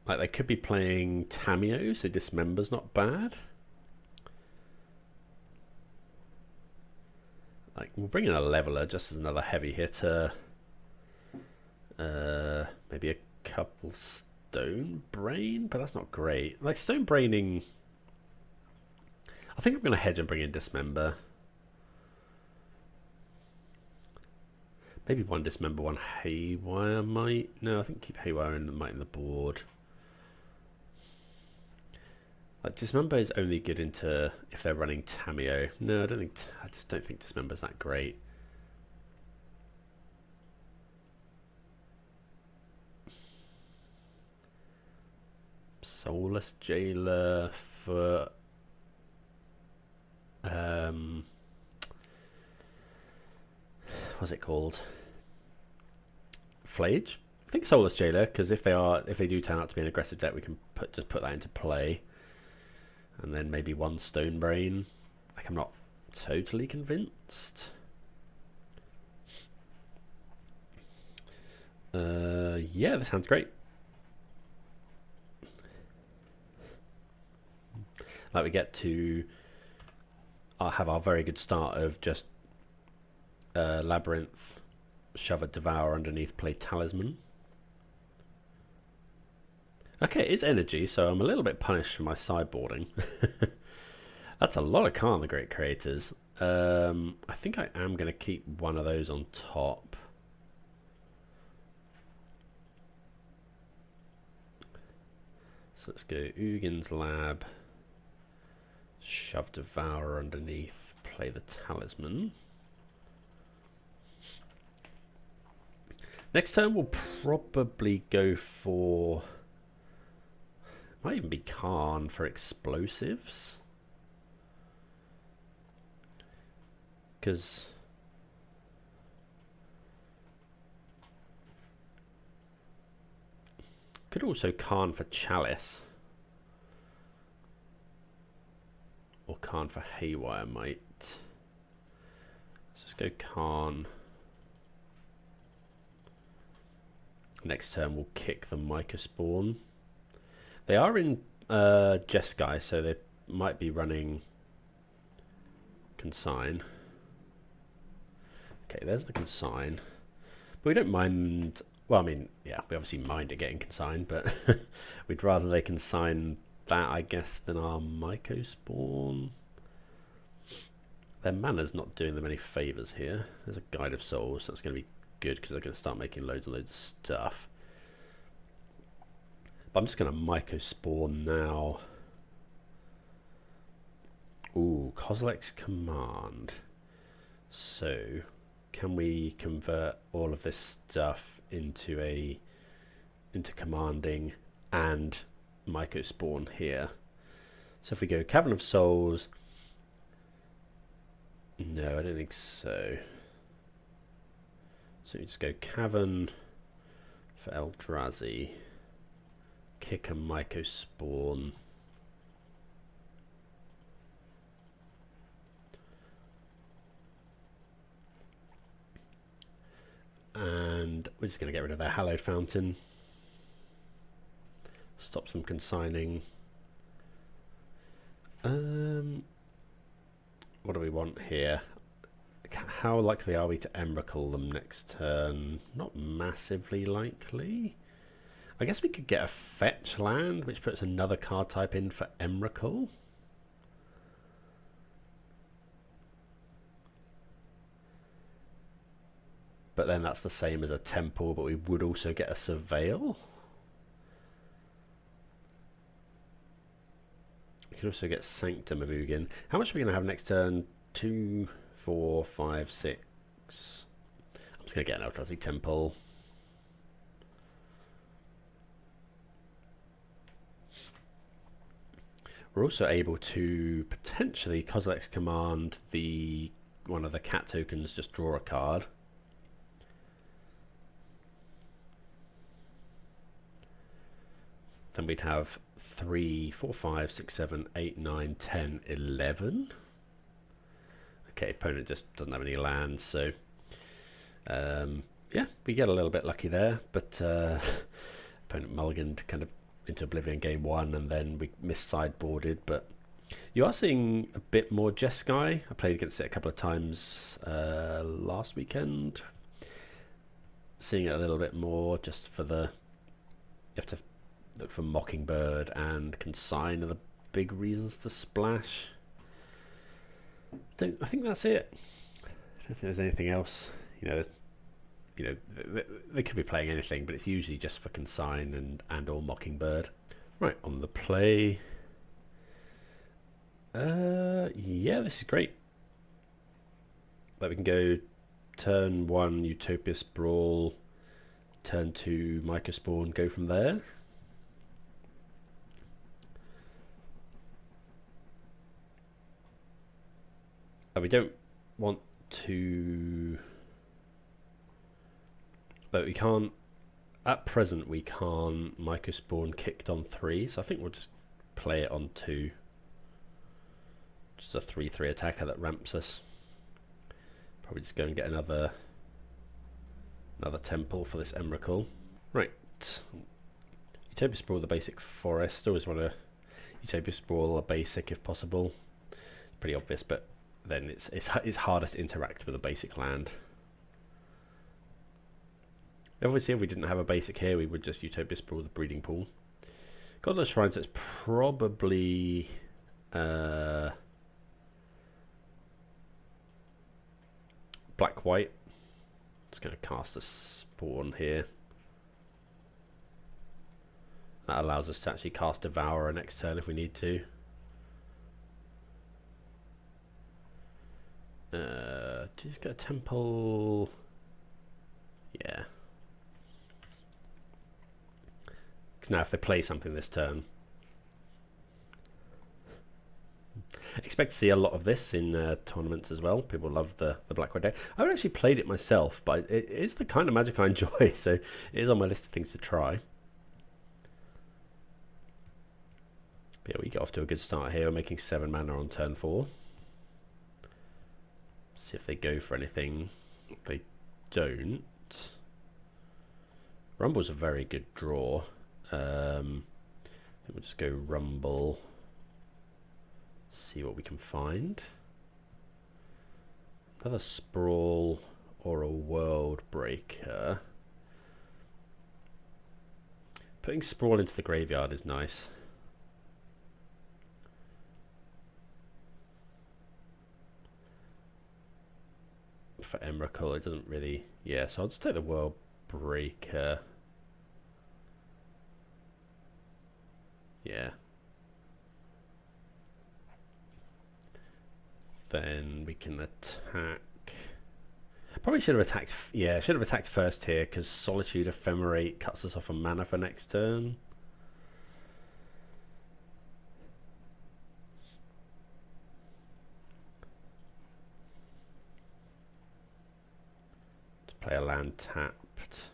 Like, they could be playing Tamiyo, so Dismember's not bad. Like, we'll bring in a Leveler just as another heavy hitter. Maybe a couple Stone Brain, but that's not great. Like, Stone Braining... I think I'm going to hedge and bring in Dismember. Maybe one Dismember, one Haywire might. No, I think keep Haywire in the board. Like, Dismember is only good into if they're running Tamiyo. No, I just don't think Dismember's that great. Soulless Jailer for what's it called? Flage? I think Soulless Jailer, because if they do turn out to be an aggressive deck, we can just put that into play. And then maybe one Stone Brain. Like, I'm not totally convinced. Yeah, that sounds great. Like, we get to have our very good start of just Labyrinth, shove a Devour underneath, play Talisman. Okay, it's energy, so I'm a little bit punished for my sideboarding. That's a lot of Karn the Great Creators. I think I am going to keep one of those on top. So let's go Ugin's Lab, shove Devourer underneath, play the Talisman. Next turn we'll probably go for... Might even be Karn for explosives. Because... Could also Karn for Chalice. Or Karn for Haywire might. Let's just go Karn. Next turn we'll kick the Mycospawn. They are in Jeskai, so they might be running Consign. Okay, there's the Consign. But we don't mind... Well, I mean, yeah, we obviously mind it getting consigned, but we'd rather they consign that, I guess, than our Mycospawn. Their mana's not doing them any favours here. There's a Guide of Souls, so that's going to be good because they're going to start making loads and loads of stuff. But I'm just going to Mycospawn now. Ooh, Kozilek's Command. So, can we convert all of this stuff into commanding and Mycospawn here? So if we go Cavern of Souls, no, I don't think so. So we just go Cavern for Eldrazi, kick a Mycospawn. And we're just going to get rid of their Hallowed Fountain. Stop them consigning. What do we want here? How likely are we to Emrakul them next turn? Not massively likely. I guess we could get a fetch land, which puts another card type in for Emrakul. But then that's the same as a temple, but we would also get a surveil. We could also get Sanctum of Ugin. How much are we going to have next turn? 2, 4, 5, 6. I'm just going to get an Eldrazi Temple. We're also able to potentially Kozilek's command one of the cat tokens, just draw a card. Then we'd have 3, 4, 5, 6, 7, 8, 9, 10, 11. Okay, opponent just doesn't have any lands, so yeah, we get a little bit lucky there, but opponent mulliganed kind of into oblivion game 1, and then we mis-sideboarded. But you are seeing a bit more Jeskai. I played against it a couple of times last weekend. Seeing it a little bit more just for you have to look for Mockingbird and Consign are the big reasons to splash. I think that's it. I don't think there's anything else. They could be playing anything, but it's usually just for Consign and or Mockingbird. Right, on the play. Yeah, this is great. But we can go turn 1 Utopia Sprawl, turn 2 Mycospawn, go from there. We don't want to, but we can't, at present we can't Mycospawn kicked on 3, so I think we'll just play it on 2. Just a 3/3 attacker that ramps us. Probably just go and get another temple for this Emrakul. Right, Utopia Sprawl, the basic forest. Always want to Utopia Sprawl a basic if possible. It's pretty obvious, but then it's harder to interact with a basic land. Obviously, if we didn't have a basic here, we would just Utopia Sprawl the breeding pool. Godless Shrine, so it's probably black-white. Just going to cast a spawn here. That allows us to actually cast Devourer next turn if we need to. Just get a temple. Yeah. Now, if they play something this turn, expect to see a lot of this in tournaments as well. People love the black-white deck. I haven't actually played it myself, but it is the kind of magic I enjoy, so it is on my list of things to try. But yeah, we get off to a good start here. We're making 7 mana on turn 4. See if they go for anything. If they don't, Rumble's a very good draw. I think we'll just go Rumble. See what we can find. Another Sprawl or a World Breaker. Putting Sprawl into the graveyard is nice. For Emrakul, it doesn't really. Yeah, so I'll just take the World Breaker. Yeah. Then we can attack. Probably should have attacked. Yeah, should have attacked first here because Solitude Ephemerate cuts us off a mana for next turn. Play a land tapped.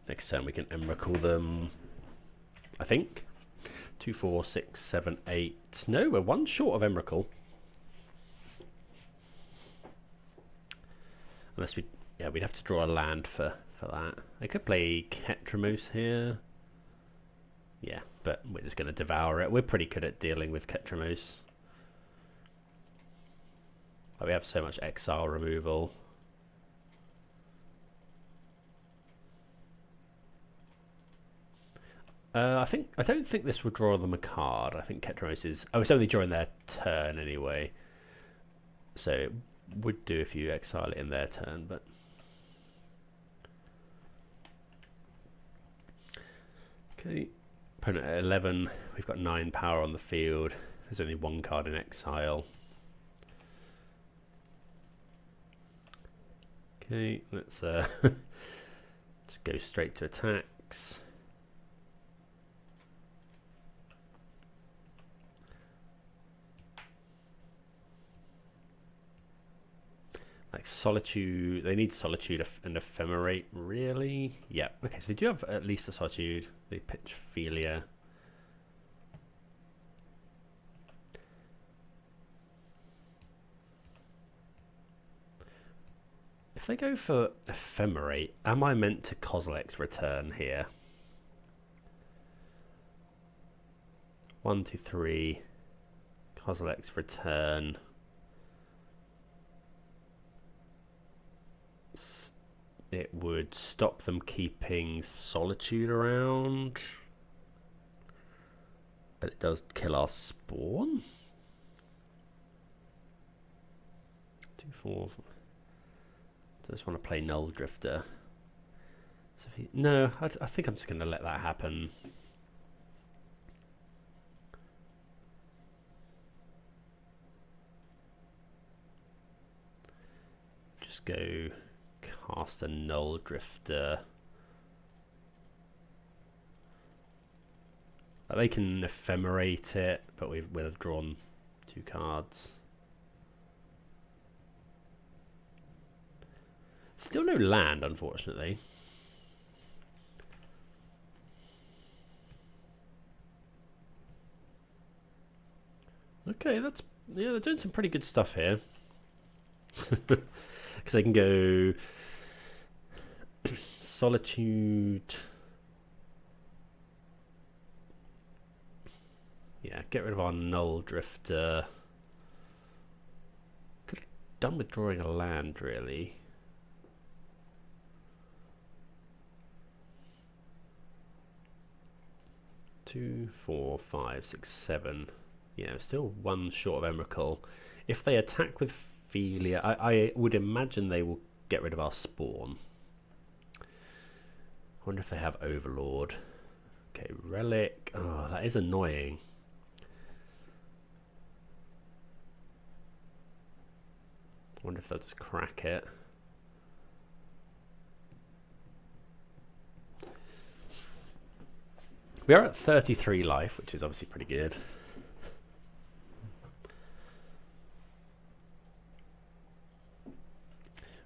Next turn we can Emrakul them, I think. 2, 4, 6, 7, 8. No, we're one short of Emrakul. Unless we, yeah, we'd have to draw a land for that. I could play Ketramose here. Yeah, but we're just going to devour it. We're pretty good at dealing with Ketramose. But we have so much exile removal. I don't think this would draw them a card. I think Ketramose is... Oh, it's only during their turn anyway. So it would do if you exile it in their turn, but... Okay. Opponent at 11. We've got 9 power on the field. There's only 1 card in exile. Okay, let's let's go straight to attacks. Like Solitude, they need Solitude and Ephemerate, really? Yeah, okay, so they do have at least a Solitude. They pitch Phelia. If they go for Ephemerate, am I meant to Kozilek's Return here? 1, 2, 3. Kozilek's Return. It would stop them keeping Solitude around. But it does kill our spawn. 2, 4. I just want to play Nulldrifter. So if he, no, I think I'm just going to let that happen. Just go cast a Nulldrifter. They can ephemerate it, but we've drawn 2 cards. Still no land, unfortunately. Okay, that's, yeah, they're doing some pretty good stuff here. Because they can go Solitude. Yeah, get rid of our Nulldrifter. Could have done with drawing a land, really. Two, 4, 5, 6, 7. Yeah, still 1 short of Emrakul. If they attack with Phelia, I would imagine they will get rid of our spawn. I wonder if they have Overlord. Okay, Relic. Oh, that is annoying. I wonder if they'll just crack it. We are at 33 life, which is obviously pretty good.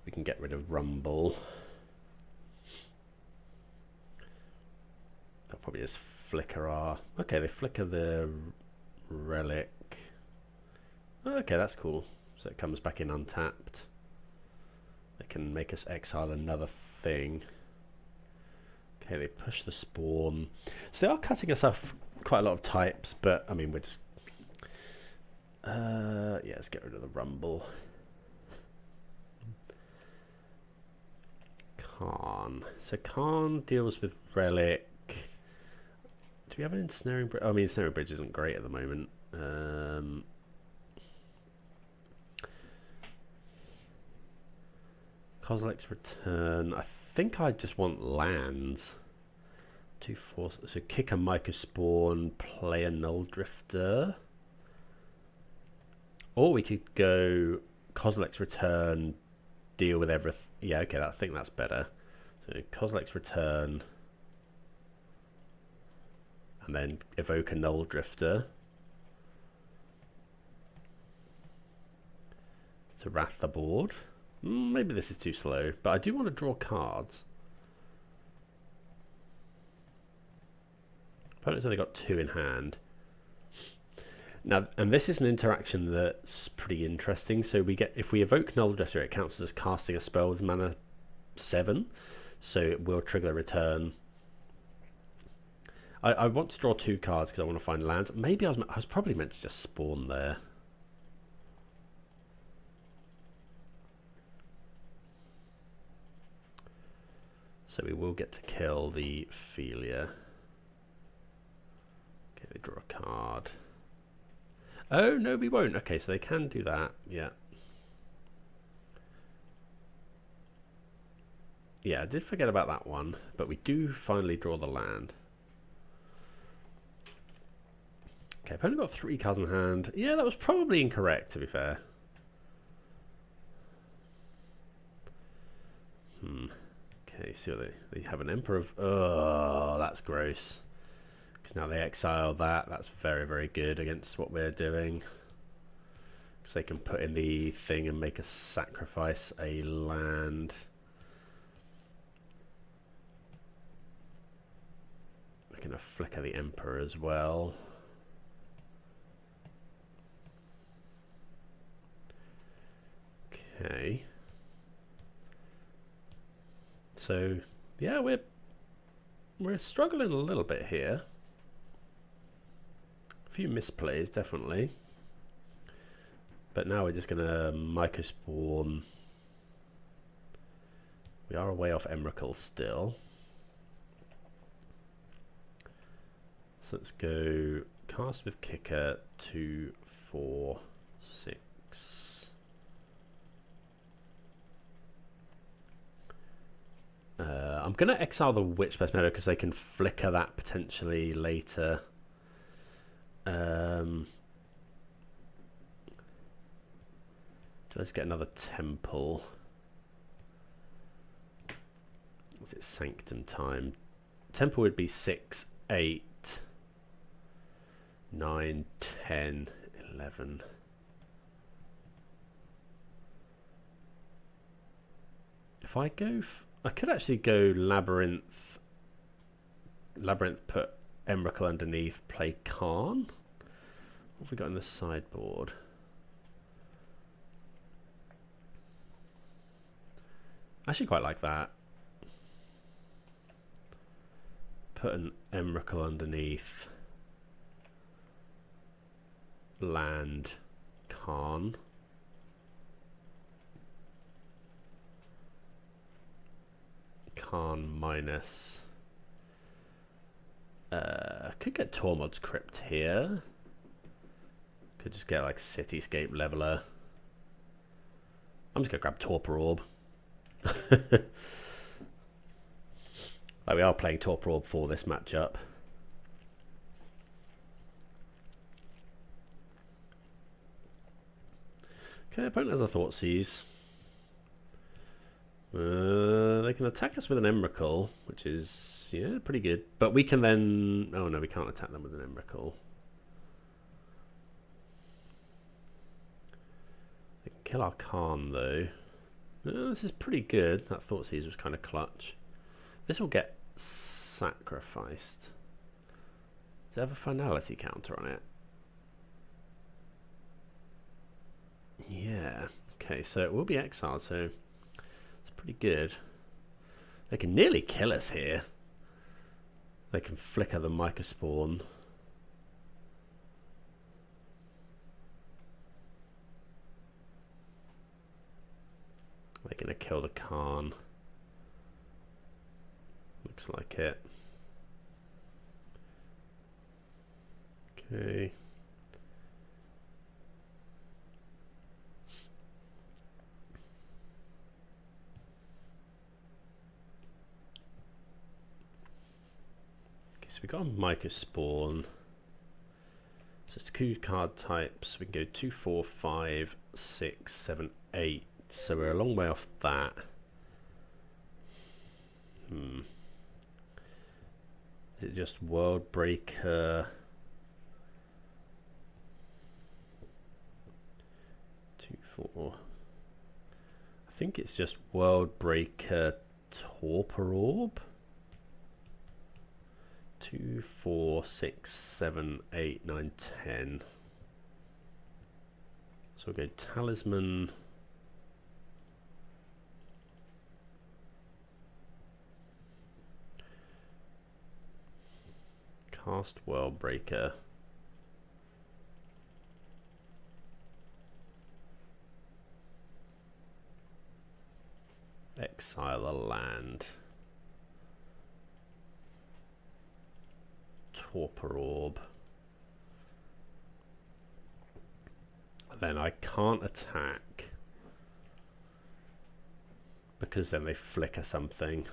We can get rid of Rumble. They'll probably just flicker our... Okay, they flicker the Relic. Okay, that's cool. So it comes back in untapped. They can make us exile another thing. Okay, they push the spawn. So they are cutting us off quite a lot of types, but I mean, we're just... yeah, let's get rid of the Rumble. Karn. So Karn deals with Relic. Do we have an Ensnaring Bridge? I mean, Ensnaring Bridge isn't great at the moment. Kozilek's Return. I think I just want lands. 2, 4. So kick a Mycospawn, play a Nulldrifter. Or we could go Kozilek's Return, deal with everything. Yeah, okay, I think that's better. So Kozilek's Return. And then evoke a Nulldrifter. To wrath the board. Maybe this is too slow, but I do want to draw cards. Opponent's only got 2 in hand. Now, and this is an interaction that's pretty interesting. So we get, if we evoke Nulldrifter, it counts as casting a spell with mana 7. So it will trigger the return. I want to draw 2 cards because I want to find lands. Maybe I was probably meant to just spawn there. So we will get to kill the Philia. Okay, they draw a card. Oh, no, we won't. Okay, so they can do that. Yeah. Yeah, I did forget about that one, but we do finally draw the land. Okay, I've only got 3 cards in hand. Yeah, that was probably incorrect, to be fair. Okay, so they have an Emperor of... Oh, that's gross. Because now they exile that. That's very, very good against what we're doing. Because they can put in the thing and make us sacrifice a land. We're going to flicker the Emperor as well. Okay. So, yeah, we're struggling a little bit here. A few misplays, definitely. But now we're just going to Mycospawn. We are away off Emrakul still. So let's go cast with kicker 2, 4, 6. I'm going to exile the Witch Best Meadow because they can flicker that potentially later. Let's get another temple. What's it? Sanctum time. Temple would be 6, 8, 9, 10, 11. If I go... I could actually go Labyrinth. Labyrinth, put Emrakul underneath, play Karn. What have we got in the sideboard? I actually quite like that. Put an Emrakul underneath. Land Karn. Karn minus. Could get Tormod's Crypt here. Could just get like Cityscape Leveler. I'm just gonna grab Torpor Orb. Like we are playing Torpor Orb for this matchup. Okay, opponent has a Thoughtseize. They can attack us with an Emrakul, which is, yeah, pretty good. But we can then... Oh, no, we can't attack them with an Emrakul. They can kill our Karn, though. This is pretty good. That Thoughtseize was kind of clutch. This will get sacrificed. Does it have a finality counter on it? Yeah. Okay, so it will be exiled, so... pretty good. They can nearly kill us here. They can flicker the Mycospawn. They're going to kill the Karn. Looks like it. Okay. So we got a Mycospawn. So it's 2 card types. We can go 2, 4, 5, 6, 7, 8. So we're a long way off that. Is it just World Breaker? 2, 4. I think it's just World Breaker Torpor Orb. 2, 4, 6, 7, 8, 9, 10. So we'll go Talisman. Cast Worldbreaker. Exile a land. Torpor Orb. And then I can't attack because then they flicker something.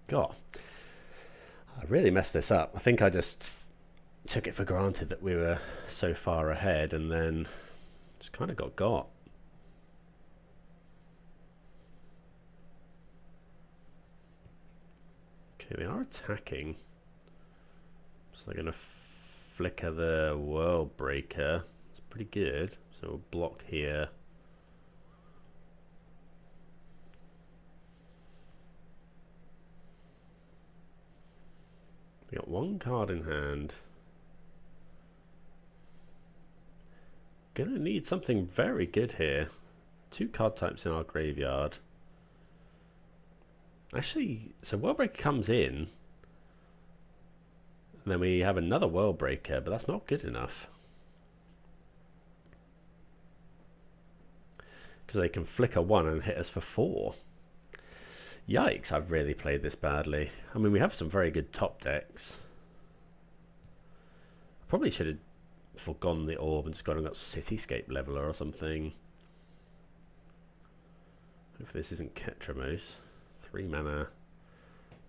God, I really messed this up. I think I just took it for granted that we were so far ahead and then just kind of got. Okay, they are attacking. So they're going to flicker the Worldbreaker. It's pretty good. So we'll block here. We got one card in hand. Gonna need something very good here. 2 card types in our graveyard. Actually, so Worldbreaker comes in. And then we have another Worldbreaker, but that's not good enough. Because they can flicker 1 and hit us for 4. Yikes, I've really played this badly. I mean, we have some very good top decks. Probably should have forgone the orb and just gone and got Cityscape Leveler or something. If this isn't Ketramos. 3 mana.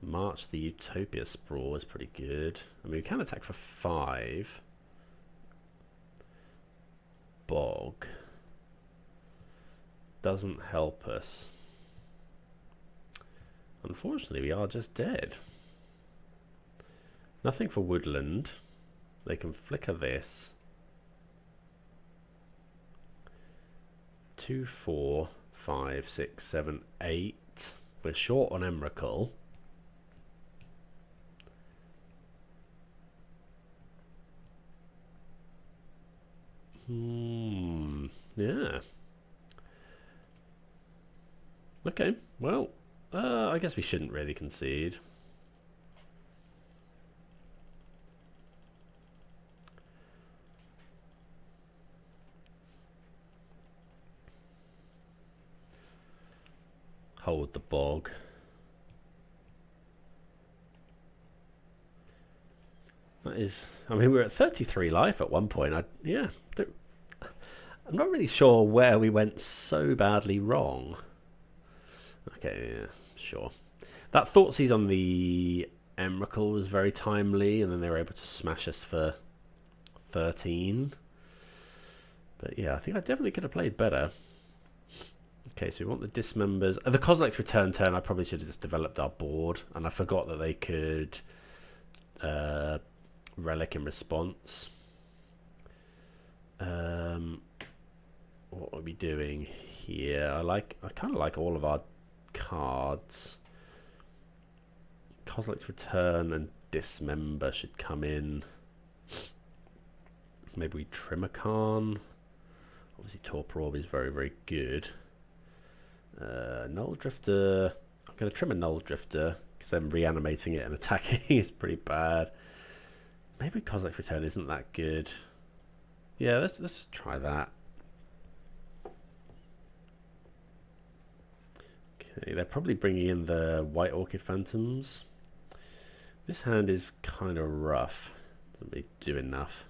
March the Utopia Sprawl is pretty good. I mean, we can attack for 5. Bog. Doesn't help us. Unfortunately, we are just dead. Nothing for Woodland. They can flicker this. 2, 4, 5, 6, 7, 8. We're short on Emrakul. Yeah. Okay, well, I guess we shouldn't really concede. Hold the bog. That is, I mean, we were at 33 life at one point. I'm not really sure where we went so badly wrong. Okay, yeah, sure. That Thoughtseize on the Emrakul was very timely, and then they were able to smash us for 13. But yeah, I think I definitely could have played better. Okay, so we want the Dismembers. The Kozilek's return turn, I probably should have just developed our board, and I forgot that they could Relic in response. What are we doing here? I kind of like all of our cards. Kozilek's return and Dismember should come in. Maybe we trim a Karn. Obviously Torpor Orb is very, very good. Nulldrifter. I'm going to trim a Nulldrifter because then reanimating it and attacking is pretty bad. Maybe Kozilek's return isn't that good. Yeah, let's try that. Okay, they're probably bringing in the White Orchid Phantoms. This hand is kind of rough. Doesn't really do enough.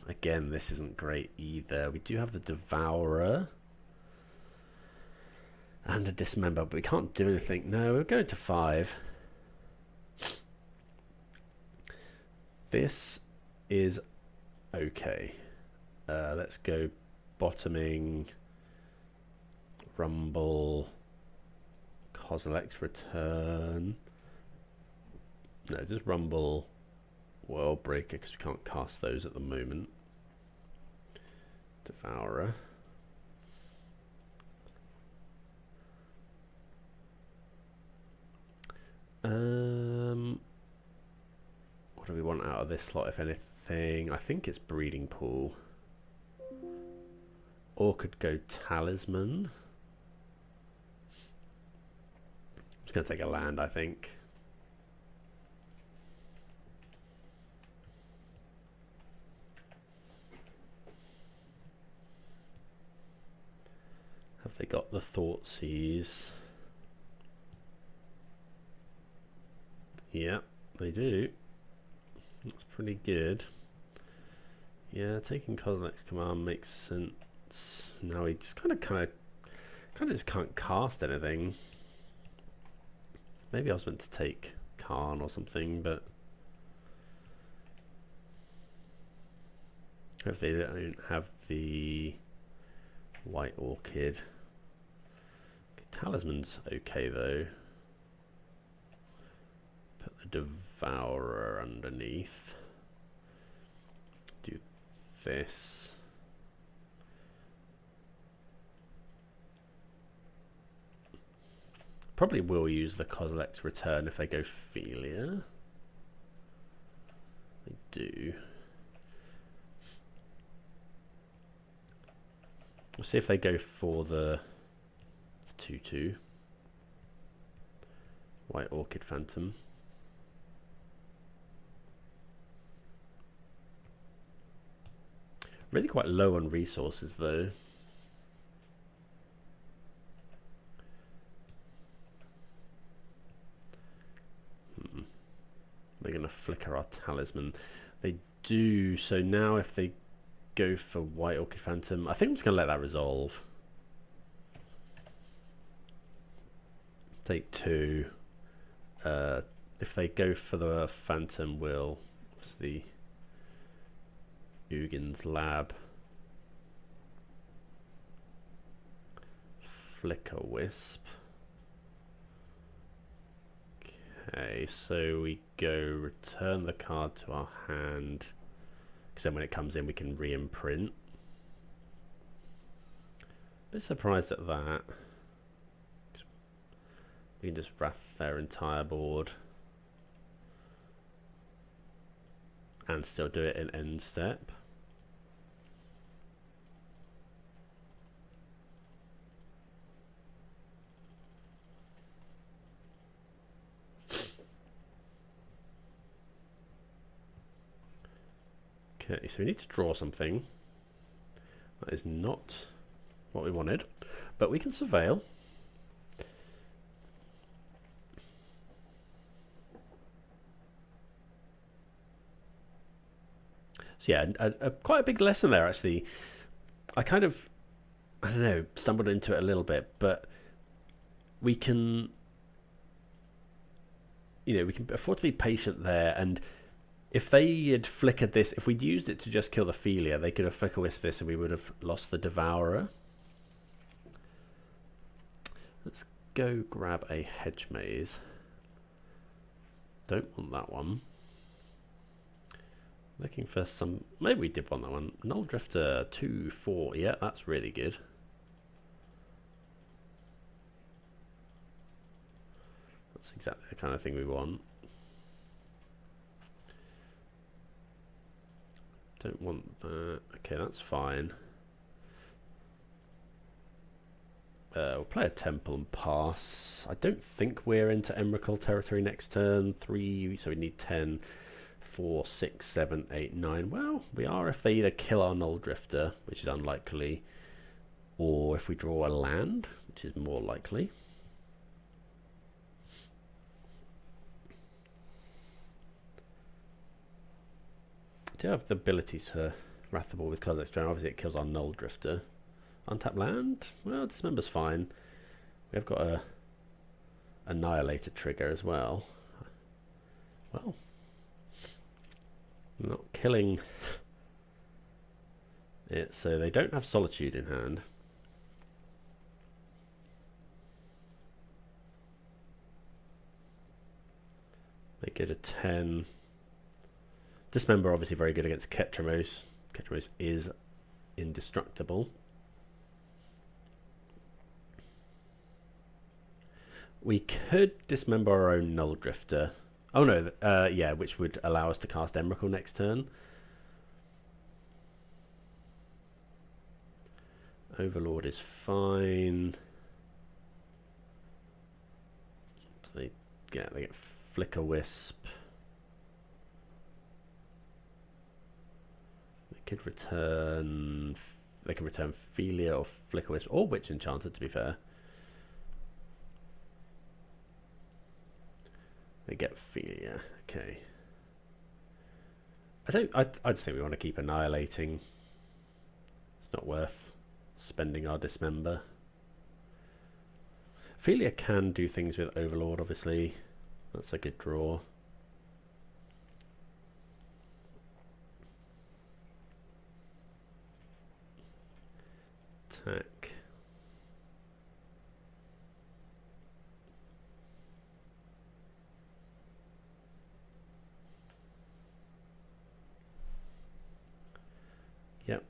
Again, this isn't great either. We do have the Devourer and a Dismember, but we can't do anything. No, we're going to 5. This is okay. Let's go bottoming, Rumble, Kozilek's return. No, just Rumble, Worldbreaker, because we can't cast those at the moment. Devourer. What do we want out of this slot, if anything? I think it's Breeding Pool. Or could go Talisman. I'm just going to take a land, I think. Have they got the Thoughtseize? Yeah, they do. That's pretty good. Yeah, taking Kozilek's command makes sense. Now he just kind of just can't cast anything. Maybe I was meant to take Karn or something, but if they don't have the White Orchid. Okay, Talisman's okay though. Put the Devourer underneath. Do this. Probably will use the Kozilek's Return if they go Philia. They do. We'll see if they go for the 2/2. White Orchid Phantom. Really quite low on resources though. They're going to flicker our Talisman. They do. So now if they go for White Orchid Phantom, I think I'm just going to let that resolve. Take 2. If they go for the Phantom, we'll obviously Ugin's Lab. Flicker Wisp. Okay, so we go return the card to our hand, because then when it comes in we can re-imprint. Bit surprised at that. We can just wrath their entire board and still do it in end step. Okay, so we need to draw something. That is not what we wanted, but we can surveil. So yeah, quite a big lesson there actually. I kind of, I don't know, stumbled into it a little bit, but we can, you know, we can afford to be patient there. And if they had flickered this, if we'd used it to just kill the Philia, they could have flicker wisp this and we would have lost the Devourer. Let's go grab a Hedge Maze. Don't want that one. Looking for some, maybe we did want that one. Nulldrifter 2/4, yeah, that's really good. That's exactly the kind of thing we want. Don't want that. Okay, that's fine. We'll play a Temple and pass. I don't think we're into Emrakul territory next turn. 3, so we need 10, 4, 6, 7, 8, 9. Well, we are if they either kill our Nulldrifter, which is unlikely, or if we draw a land, which is more likely. I do have the ability to wrath the ball with Kozilek's Return. Obviously it kills our Nulldrifter. Untap land? Well, Dismember's fine. We've got a Annihilator trigger as well. Well, not killing it, so they don't have Solitude in hand. They go to 10. Dismember obviously very good against Ketramos. Ketramos is indestructible. We could dismember our own Nulldrifter. Oh no, yeah, which would allow us to cast Emrakul next turn. Overlord is fine. They get Flicker Wisp. They could return. They can return Philia or Flicker Wisp or Witch Enchanter. To be fair, they get Philia. Okay. I just think we want to keep annihilating. It's not worth spending our dismember. Philia can do things with Overlord, obviously. That's a good draw. Attack. Yep.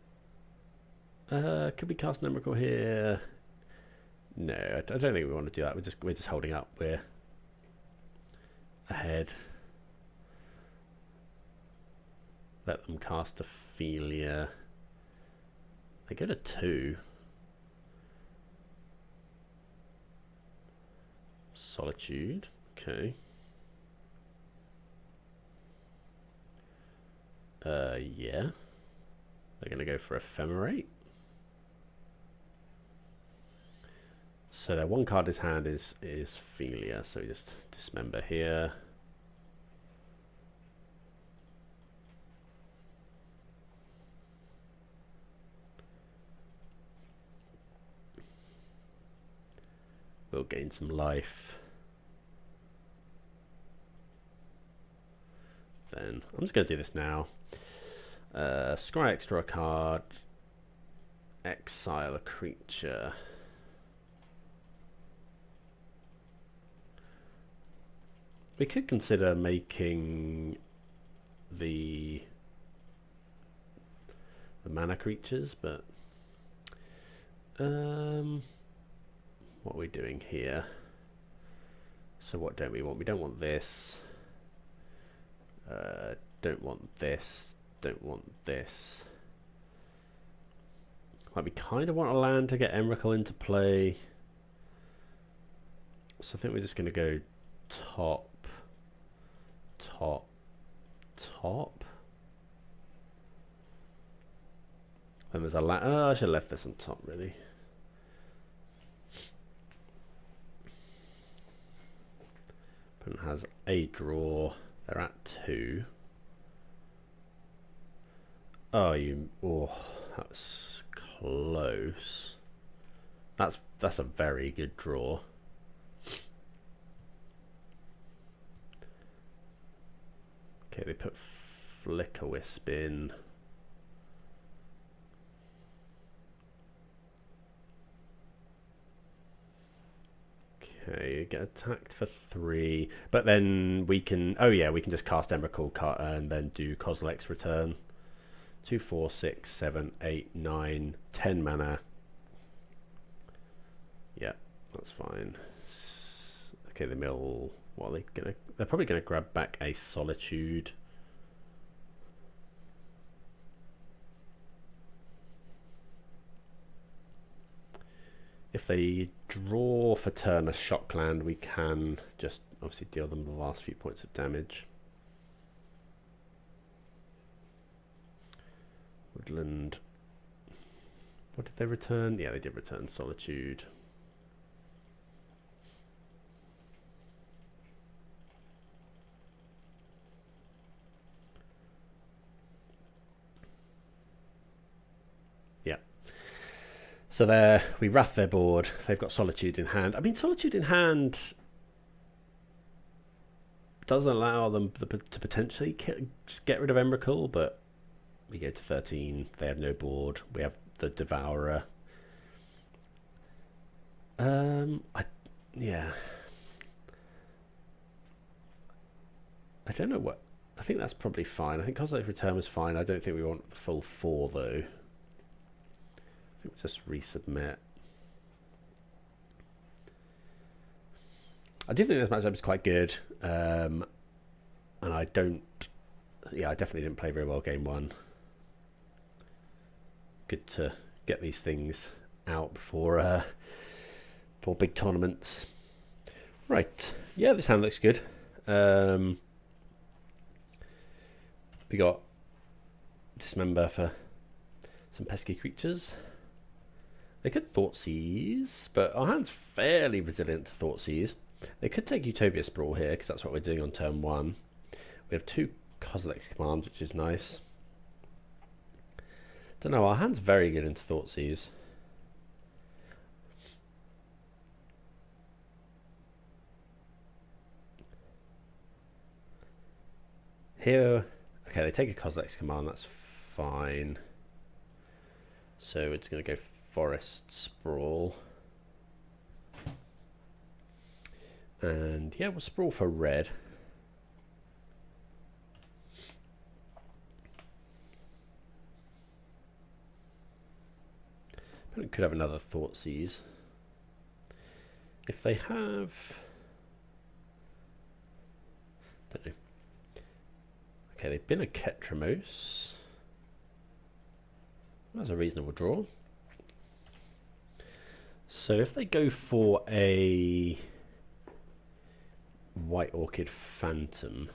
Could we cast an Emrakul here? No, I don't think we want to do that. We're just holding up. We're ahead. Let them cast Ophelia. They go to 2. Solitude. Okay. Yeah. They're going to go for Ephemerate. So their one card in his hand is Philia, so we just dismember here. We'll gain some life. Then I'm just going to do this now. Scry extra a card. Exile a creature. We could consider making the mana creatures, but what are we doing here? So what don't we want? We don't want this. Don't want this. Don't want this. Like, we kind of want a land to get Emrakul into play. So I think we're just going to go top. And there's a land. Oh, I should have left this on top, really. Opponent has a draw. They're at 2. Oh, that's close. That's a very good draw. Okay, they put Flicker Wisp in. Okay, get attacked for 3, but then we can. Oh yeah, we can just cast Emrakul and then do Kozilek's Return. 2, 4, 6, 7, 8, 9, 10 mana. Yeah, that's fine. Okay, the mill. What are they gonna? They're probably gonna grab back a Solitude. If they draw for turn a Shockland, we can just obviously deal them the last few points of damage. Woodland. What did they return? Yeah, they did return Solitude. Yeah. So there, we wrath their board. They've got Solitude in hand. I mean, Solitude in hand does allow them to potentially just get rid of Emrakul, but we go to 13. They have no board. We have the Devourer. Yeah. I don't know what. I think that's probably fine. I think Kozilek's Return was fine. I don't think we want the full 4 though. I think we'll just resubmit. I do think this matchup is quite good, and I definitely didn't play very well game one. Good to get these things out before big tournaments. Right, yeah, this hand looks good. We got Dismember for some pesky creatures. They could Thoughtseize, but our hand's fairly resilient to Thoughtseize. They could take Utopia Sprawl here, because that's what we're doing on turn 1. We have 2 Kozilek's commands, which is nice. Don't know, our hand's very good into Thoughtseize. Here, okay, they take a Kozilek's command, that's fine. So it's going to go Forest Sprawl. And yeah, we'll Sprawl for red. But it could have another Thoughtseize. If they have... don't know. Okay, they've been a Ketramos. That's a reasonable draw. So if they go for a White Orchid Phantom,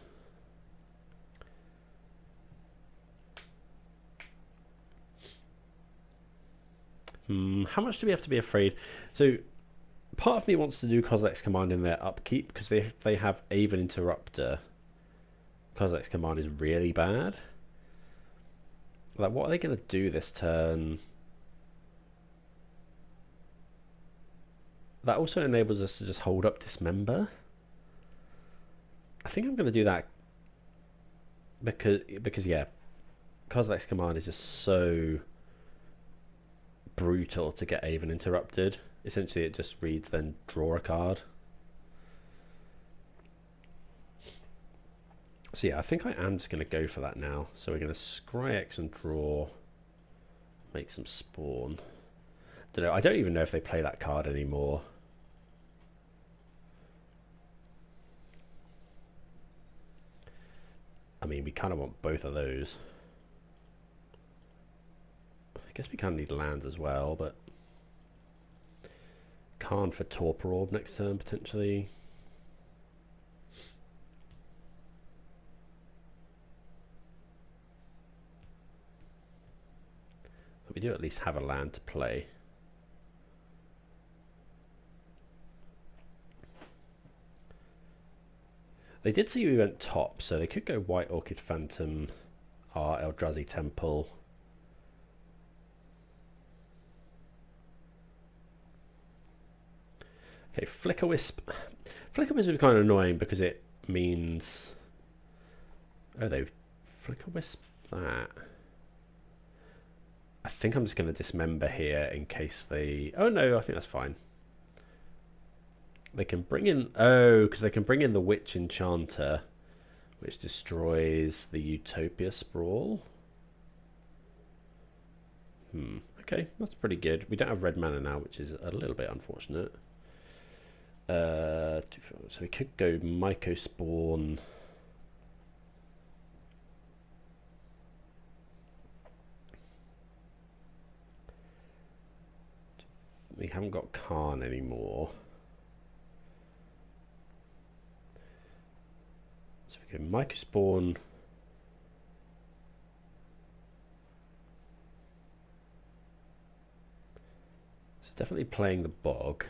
how much do we have to be afraid? So part of me wants to do Kozilek's command in their upkeep, because if they have Aven Interrupter, Kozilek's command is really bad. Like, what are they going to do this turn? That also enables us to just hold up Dismember. I think I'm going to do that because yeah, Kozilek's command is just so brutal to get Aven Interrupted. Essentially, it just reads, then draw a card. So yeah, I think I am just going to go for that now. So we're going to scry X and draw, make some spawn. Don't know. I don't even know if they play that card anymore. I mean, we kind of want both of those. I guess we kind of need lands as well, but Karn for Torpor Orb next turn potentially. We do at least have a land to play. They did see we went top, so they could go White Orchid Phantom, our Eldrazi Temple. Okay, Flicker Wisp. Flicker Wisp is kind of annoying because it means... oh, they Flicker Wisp that. I think I'm just going to Dismember here in case they... oh no, I think that's fine. They can bring in... oh, because they can bring in the Witch Enchanter, which destroys the Utopia Sprawl. Okay, that's pretty good. We don't have red mana now, which is a little bit unfortunate. So we could go Mycospawn. We haven't got Karn anymore. So we go Mycospawn. So definitely playing the Bog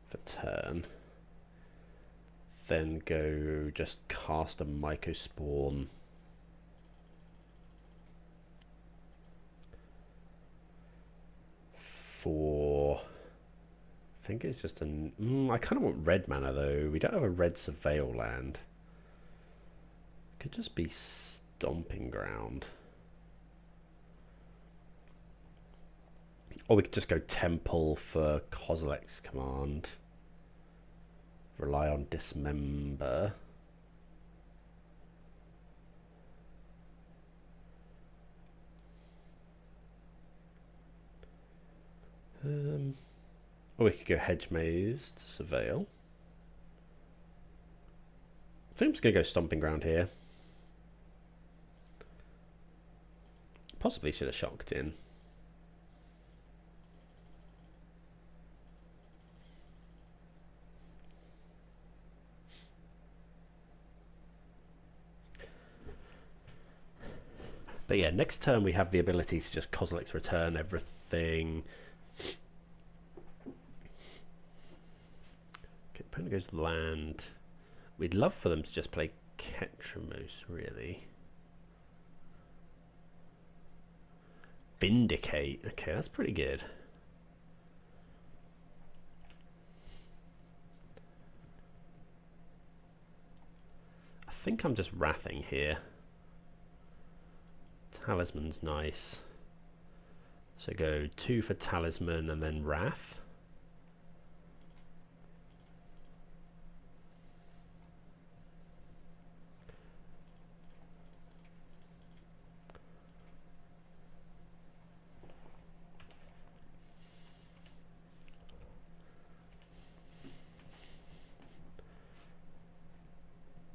for turn. Then go just cast a Mycospawn. For, I think it's just an... I kind of want red mana though. We don't have a red Surveil land. Could just be Stomping Ground. Or we could just go Temple for Kozilek's command. Rely on Dismember. Or we could go Hedge Maze to Surveil. I think I'm just going to go Stomping Ground here. Possibly should have shocked in. But yeah, next turn we have the ability to just Kozilek to return everything. Okay, opponent goes land. We'd love for them to just play Ketramose, really. Vindicate. Okay, that's pretty good. I think I'm just wrathing here. Talisman's nice. So go 2 for Talisman and then Wrath.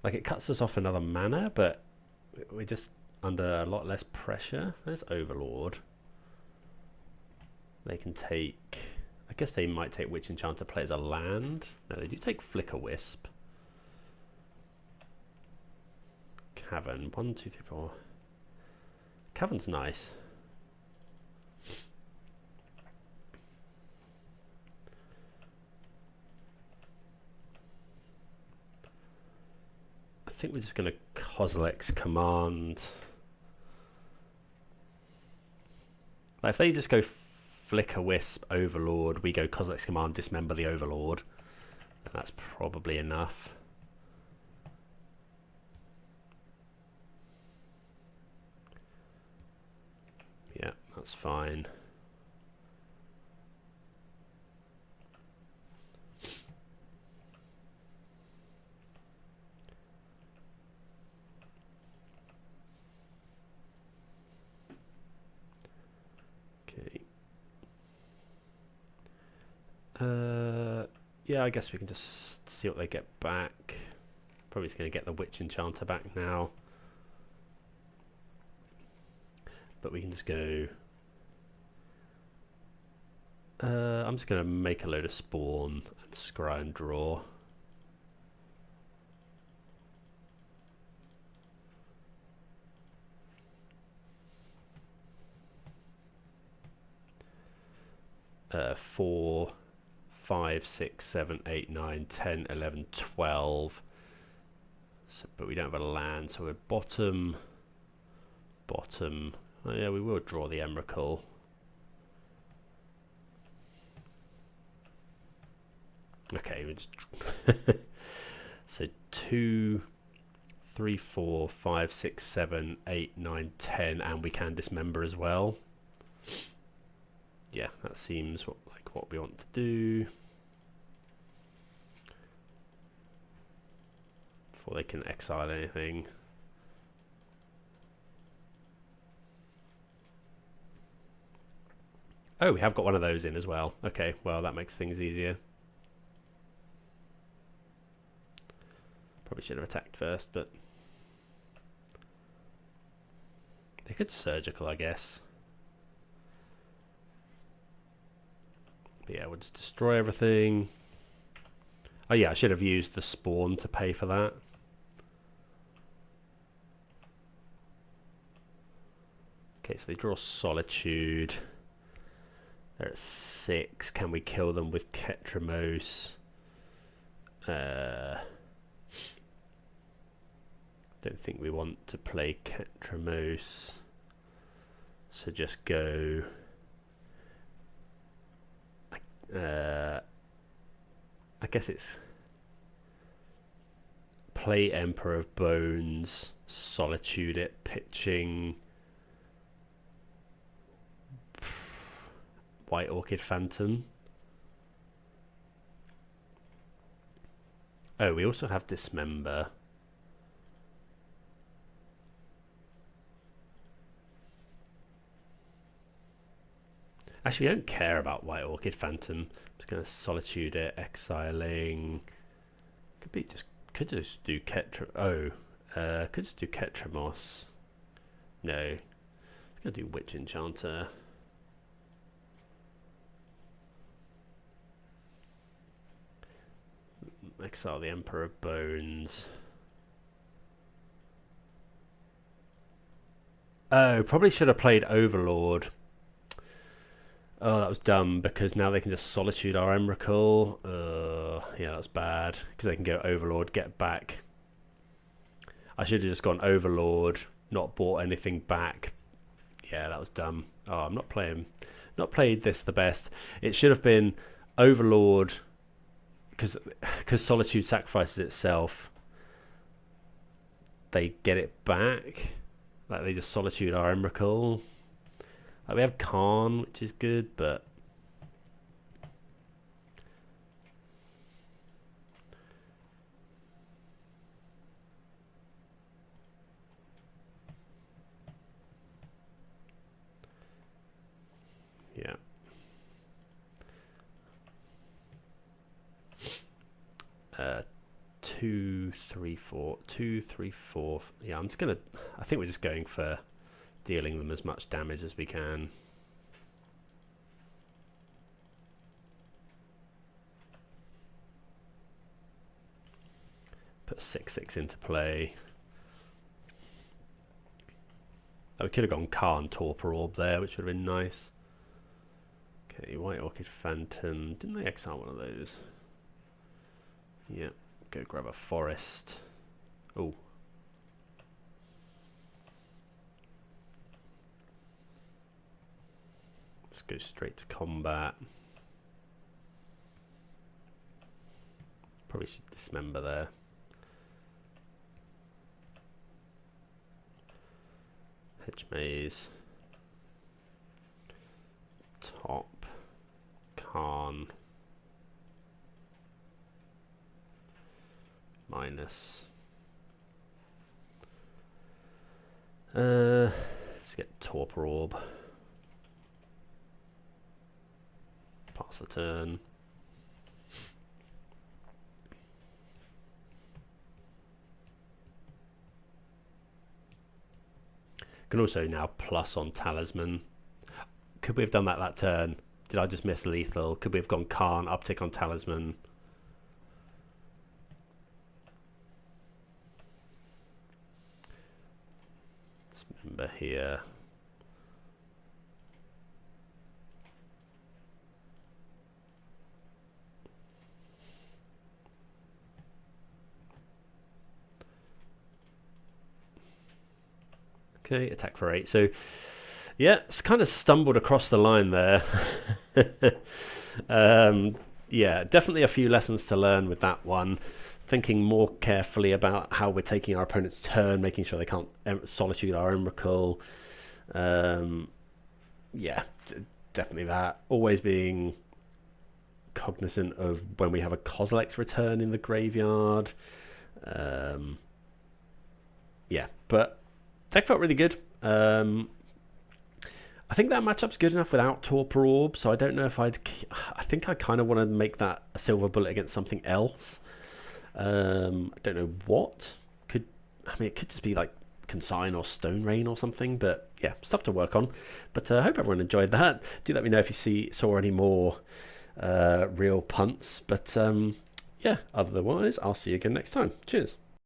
Like, it cuts us off another mana, but we're just under a lot less pressure. There's Overlord. They can take... I guess they might take Witch Enchanter, play as a land. No, they do take Flicker Wisp. Cavern. 1, 2, 3, 4. Cavern's nice. I think we're just going to Kozilek's Command. Like, if they just go Flicker Wisp, Overlord, we go Kozilek's Command, dismember the Overlord, then that's probably enough. Yeah, that's fine. Yeah, I guess we can just see what they get back. Probably just going to get the Witch Enchanter back now. But we can just go... I'm just going to make a load of Spawn and scry and draw. Uh, 4... 5, 6, 7, 8, 9, 10, 11, 12. So, but we don't have a land, so we're bottom. Oh yeah, we will draw the Emrakul. Okay, we just so 2, 3, 4, 5, 6, 7, 8, 9, 10, and we can dismember as well. Yeah, that seems what we want to do before they can exile anything. Oh, we have got one of those in as well. Okay, well, that makes things easier. Probably should have attacked first, but they could surgical, I guess. But yeah, we'll just destroy everything. Oh yeah, I should have used the Spawn to pay for that. Okay, so they draw Solitude. They're at 6. Can we kill them with Ketramose? Don't think we want to play Ketramose. So just go... I guess it's play Emperor of Bones, Solitude it, pitching White Orchid Phantom. Oh, we also have Dismember. Actually, we don't care about White Orchid Phantom. I'm just going to Solitude it, exiling. Could just do Ketra. Oh, could just do Ketramos. No, I'm going to do Witch Enchanter. Exile the Emperor of Bones. Oh, probably should have played Overlord. Oh, that was dumb, because now they can just Solitude our Emrakul. Yeah, that's bad, because they can go Overlord, get back. I should have just gone Overlord, not bought anything back. Yeah, that was dumb. Oh, I'm not played this the best. It should have been Overlord, because Solitude sacrifices itself. They get it back. Like, they just Solitude our Emrakul. Like, we have Karn, which is good, but yeah. 2, 3, 4, 2, 3, 4. Yeah, I'm just gonna. I think we're just going for dealing them as much damage as we can. Put 6/6 into play. Oh, we could have gone Karn Torpor Orb there, which would have been nice. Okay, White Orchid Phantom. Didn't they exile one of those? Yeah, go grab a forest. Oh. Let's go straight to combat. Probably should dismember there. Hedge Maze. Top. Karn. Minus. Let's get Torpor Orb. Pass the turn. Can also now plus on Talisman. Could we have done that turn? Did I just miss lethal? Could we have gone Karn, uptick on Talisman? Let's remember here. Okay, attack for 8. So, yeah, it's kind of stumbled across the line there. Yeah, definitely a few lessons to learn with that one. Thinking more carefully about how we're taking our opponent's turn, making sure they can't Solitude our Emrakul. Yeah, definitely that. Always being cognizant of when we have a Kozilek's return in the graveyard. Yeah, but deck felt really good. I think that matchup's good enough without Torpor Orb, so I don't know if I think I kind of want to make that a silver bullet against something else. I don't know what. It could just be like Consign or Stone Rain or something, but yeah, stuff to work on. But I hope everyone enjoyed that. Do let me know if you saw any more real punts. But yeah, otherwise, I'll see you again next time. Cheers.